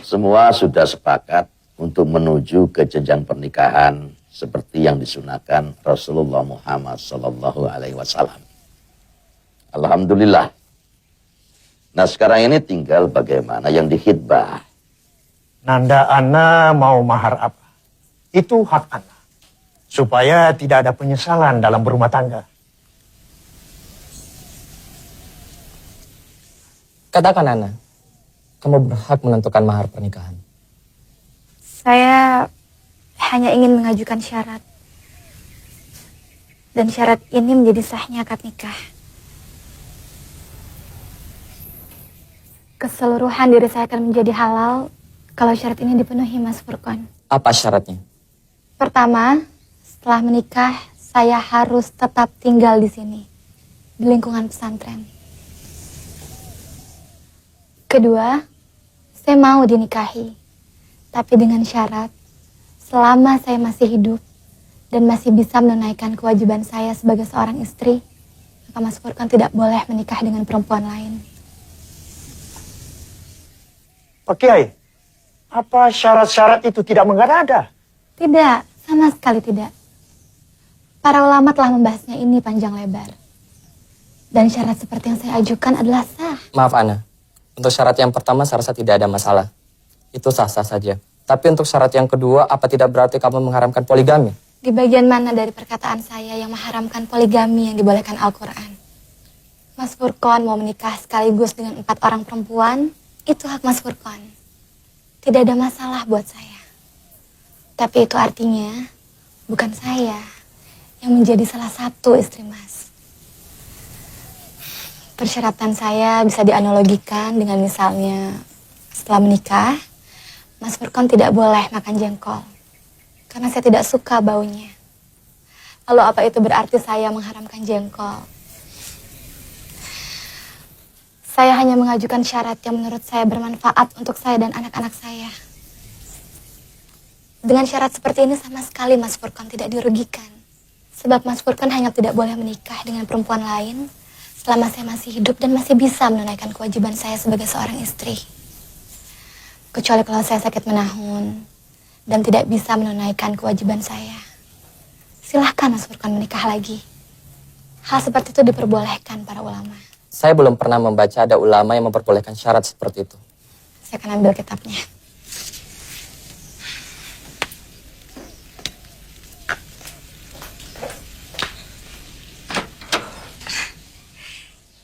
Semua sudah sepakat untuk menuju ke jenjang pernikahan seperti yang disunahkan Rasulullah Muhammad Sallallahu Alaihi Wasallam. Alhamdulillah. Nah sekarang ini tinggal bagaimana yang dihitbah. Nanda Ana mau mahar apa? Itu hak Ana. Supaya tidak ada penyesalan dalam berumah tangga. Katakan Ana, kamu berhak menentukan mahar pernikahan. Saya hanya ingin mengajukan syarat. Dan syarat ini menjadi sahnya akad nikah. Keseluruhan diri saya akan menjadi halal kalau syarat ini dipenuhi, Mas Furqan. Apa syaratnya? Pertama, setelah menikah, saya harus tetap tinggal di sini, di lingkungan pesantren. Kedua, saya mau dinikahi, tapi dengan syarat selama saya masih hidup dan masih bisa menunaikan kewajiban saya sebagai seorang istri, maka Mas Furqan tidak boleh menikah dengan perempuan lain. Pak Kiai, apa syarat-syarat itu tidak mengada-ada? Tidak, sama sekali tidak. Para ulama telah membahasnya ini panjang lebar. Dan syarat seperti yang saya ajukan adalah sah. Maaf Ana, untuk syarat yang pertama saya rasa tidak ada masalah. Itu sah-sah saja. Tapi untuk syarat yang kedua, apa tidak berarti kamu mengharamkan poligami? Di bagian mana dari perkataan saya yang mengharamkan poligami yang dibolehkan Al-Quran? Mas Furqan mau menikah sekaligus dengan 4 orang perempuan, itu hak Mas Furqan. Tidak ada masalah buat saya. Tapi itu artinya bukan saya yang menjadi salah satu istri Mas. Persyaratan saya bisa dianalogikan dengan misalnya setelah menikah, Mas Furqan tidak boleh makan jengkol karena saya tidak suka baunya. Lalu apa itu berarti saya mengharamkan jengkol? Saya hanya mengajukan syarat yang menurut saya bermanfaat untuk saya dan anak-anak saya. Dengan syarat seperti ini sama sekali Mas Furqan tidak dirugikan. Sebab Mas Furqan hanya tidak boleh menikah dengan perempuan lain selama saya masih hidup dan masih bisa menunaikan kewajiban saya sebagai seorang istri. Kecuali kalau saya sakit menahun dan tidak bisa menunaikan kewajiban saya. Silahkan Mas Furqan menikah lagi. Hal seperti itu diperbolehkan para ulama. Saya belum pernah membaca ada ulama yang memperbolehkan syarat seperti itu. Saya akan ambil kitabnya.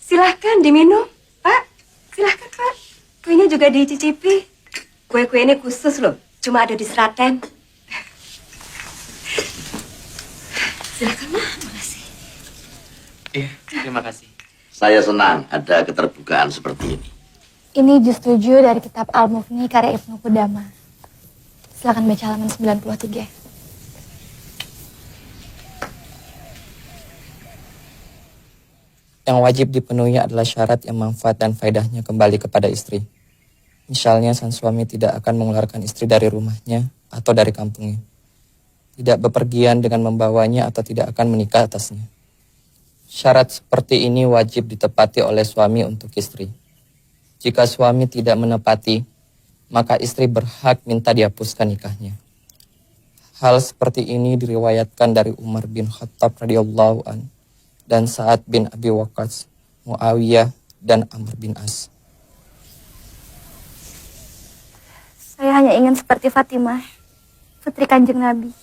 Silahkan diminum, Pak. Silahkan, Pak. Kuenya juga dicicipi. Kue-kue ini khusus loh, cuma ada di Seraten. Silahkan, Ma. Makasih. Iya, terima kasih. Saya senang ada keterbukaan seperti ini. Ini juz 7 dari kitab Al-Mughni karya Ibnu Qudamah. Silakan baca halaman 93. Yang wajib dipenuhi adalah syarat yang manfaat dan faedahnya kembali kepada istri. Misalnya sang suami tidak akan mengeluarkan istri dari rumahnya atau dari kampungnya. Tidak bepergian dengan membawanya atau tidak akan menikah atasnya. Syarat seperti ini wajib ditepati oleh suami untuk istri. Jika suami tidak menepati, maka istri berhak minta dihapuskan nikahnya. Hal seperti ini diriwayatkan dari Umar bin Khattab radhiyallahu an dan Sa'ad bin Abi Waqqas, Muawiyah dan Amr bin As. Saya hanya ingin seperti Fatimah, putri Kanjeng Nabi,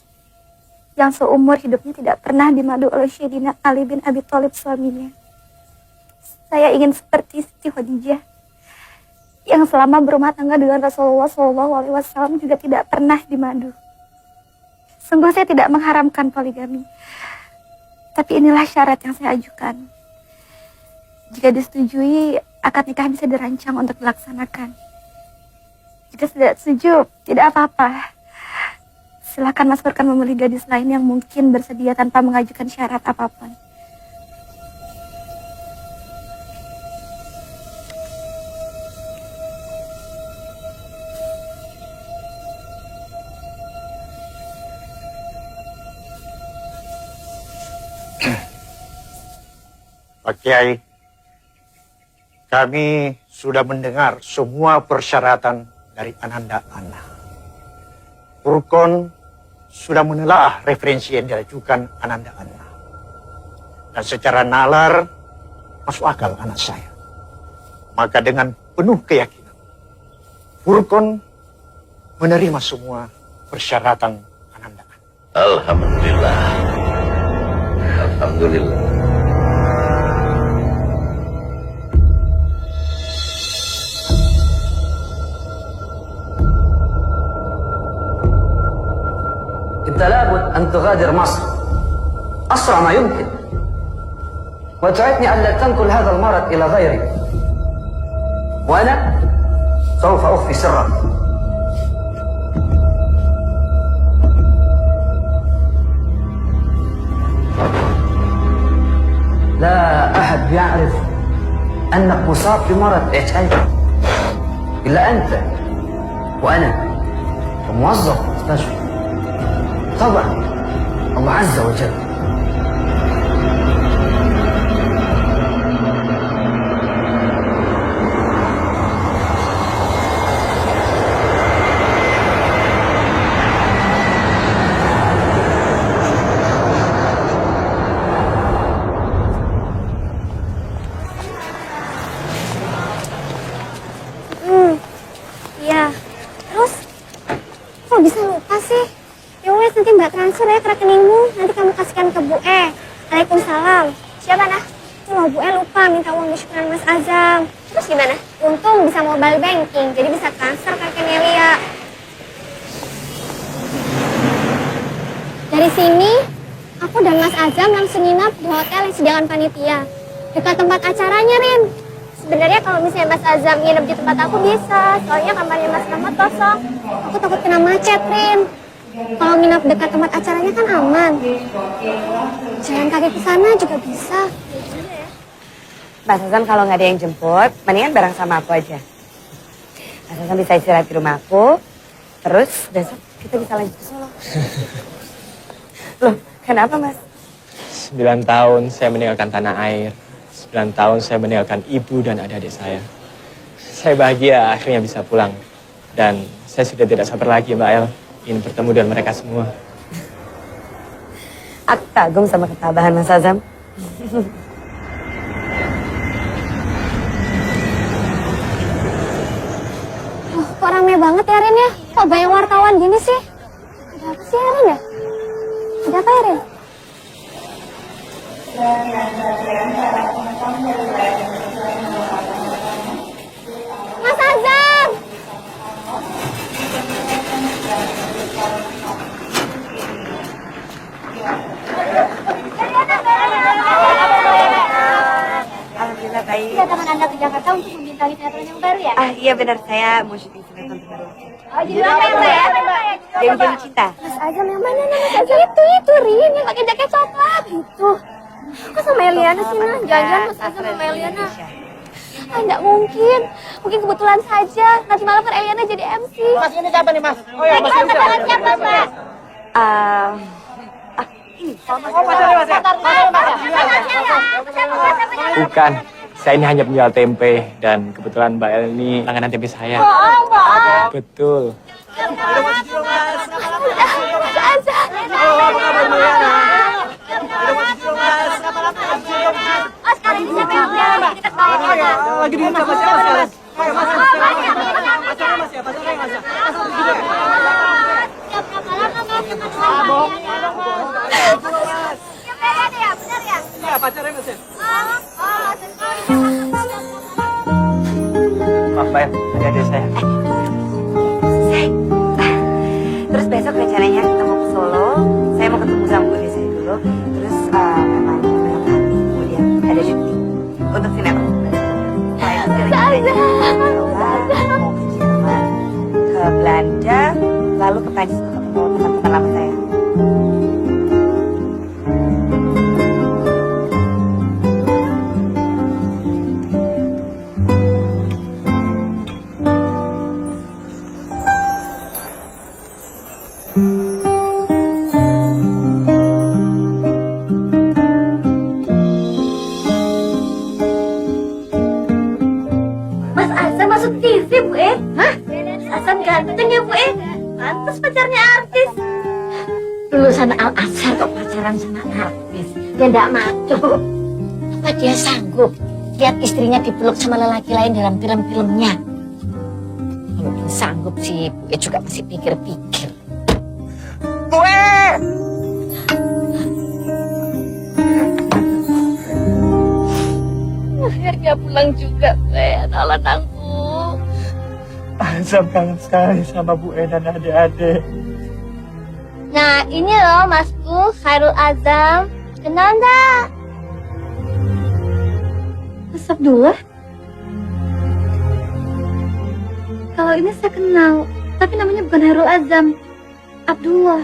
yang seumur hidupnya tidak pernah dimadu oleh Sayyidina Ali bin Abi Thalib suaminya. Saya ingin seperti Siti Khadijah, yang selama berumah tangga dengan Rasulullah SAW juga tidak pernah dimadu. Sungguh saya tidak mengharamkan poligami, tapi inilah syarat yang saya ajukan. Jika disetujui, akad nikah bisa dirancang untuk dilaksanakan. Jika tidak setuju, tidak apa-apa. Silakan Mas Furqan memilih gadis lain yang mungkin bersedia tanpa mengajukan syarat apapun. Pak Kiai, kami sudah mendengar semua persyaratan dari Ananda Ana. Furqan sudah menelaah referensi yang diajukan Ananda Ana. Dan secara nalar, masuk akal anak saya. Maka dengan penuh keyakinan, Furqan menerima semua persyaratan Ananda. Alhamdulillah. Alhamdulillah. أنت لابد أن تغادر مصر أسرع ما يمكن وتعدني ألا تنقل هذا المرض إلى غيري وأنا سوف أخفي سرك. لا أحد يعرف أنك مصاب بمرض HIV إلا أنت وأنا وموظف المستشفى. طبعا الله عز وجل. Iya. Terus kok bisa lupa sih? Ya wes, nanti Mbak transfer ya ke rekeningmu. Nanti kamu kasihkan ke Bu E. Waalaikumsalam. Siapa nah? Itu loh Bu E lupa minta uang di syukuran Mas Azam. Terus gimana? Untung bisa mobile banking, jadi bisa transfer ke rekening Lia. Dari sini, aku dan Mas Azam langsung nginap di hotel yang sediakan panitia. Dekat tempat acaranya, Rin. Sebenarnya kalau misalnya Mas Azam nginep di tempat aku bisa, soalnya kamarnya Mas Rahmat kosong. Aku takut kena macet, Rin. Kalau nginep dekat tempat acaranya kan aman. Jalan kaki ke sana juga bisa. Mas Azam kalau nggak ada yang jemput, mendingan bareng sama aku aja. Mas Azam bisa istirahat di rumah aku, terus besok kita bisa lanjut ke Solo. Loh, kenapa Mas? 9 tahun saya meninggalkan tanah air. 9 tahun saya meninggalkan ibu dan adik-adik saya. Saya bahagia akhirnya bisa pulang. Dan saya sudah tidak sabar lagi Mbak El, ingin bertemu dengan mereka semua. Aku kagum sama ketabahan Mas Azam. Kok rame banget ya, Rin ya? Kok banyak wartawan gini sih? Ada apa sih ya, Rin ya? Ada apa ya, Rin? Mas Azam! Alhamdulillah baik. Kedatangan Anda ke Jakarta untuk membintangi teater yang baru ya? Ah iya benar, saya mau syuting sinetron terbaru. Oh, jadi apa yang ya? Dewi Cinta. Mas Azam yang mana nih, Mas Azam? Itu Rin yang pakai jaket coklat. Itu. Kok sama Eliana sih, Nah? Jangan-jangan Mas Azam sama Eliana. Ah, enggak mungkin. Mungkin kebetulan saja. Nanti malam kan Eliana jadi MC. Mas, ini siapa nih, Mas? Oh ya, Mas. Siapa, Mas? Ini. Oh, pacarnya Mas ya? Bukan, saya ini hanya penjual tempe. Dan kebetulan Mbak El ini langganan tempe saya. Bohong. Betul. Mas Azam. Oh, apa kabar, Mbak Yana? Oh, sekarang ini siapa yang udah kita tahu? Lagi di siapa sekarang? Ayo, Mas. Pacarnya Mas ya? Pacarnya Mas ya? Iya, pacarnya Mas ya? Maaf Mbak El, adik-adik saya. Terus besok rencananya kita mau ke Solo. Saya mau ketemu sama Bu Desa dulu. Terus memang beberapa hari kemudian ada syuting untuk sinetron. Saya mau ke Belanda, lalu ke Prancis untuk ketemu teman-teman lama saya. Mas Azam masuk TV, Bu E. Hah? Mas Azam ganteng ya, Bu E. Pantes pacarnya artis. Lulusan Al-Azhar kok pacaran sama artis? Dia ndak maco. Apa dia sanggup lihat istrinya dipeluk sama lelaki lain dalam film-filmnya? Kalau sanggup sih, Bu juga masih pikir-pikir. Bu Akhirnya pulang juga, anak-anakku. Azam kangen sekali sama Bu dan adik-adik. Nah, ini loh Masku, Khairul Azam. Kenal enggak? Mas Abdullah? Kalau ini saya kenal, tapi namanya bukan Khairul Azam. Abdullah.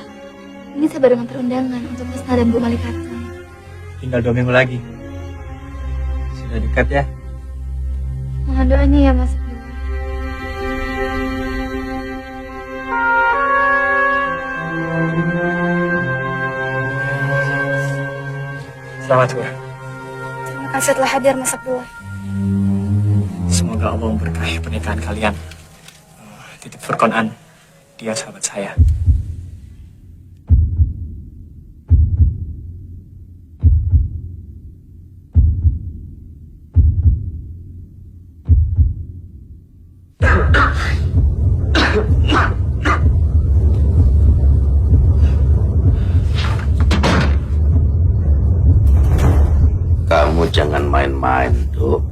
Ini saya baru ngantar undangan untuk Musna dan Bu Malikata. Tinggal 2 minggu lagi. Sudah dekat ya. Mohon doanya ya Mas Abdullah. Selamat Bu. Terima kasih telah hadir Mas Abdullah. Semoga Allah memberkahi pernikahan kalian. Titip Furqan An, dia sahabat saya. Kamu jangan main-main, Duk.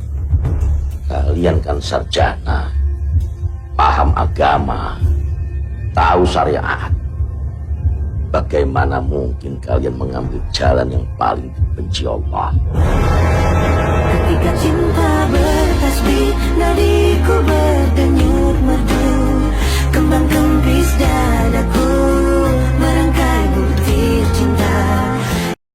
Kalian kan sarjana, paham agama, tahu syariat. Bagaimana mungkin kalian mengambil jalan yang paling dibenci Allah? Ketika cinta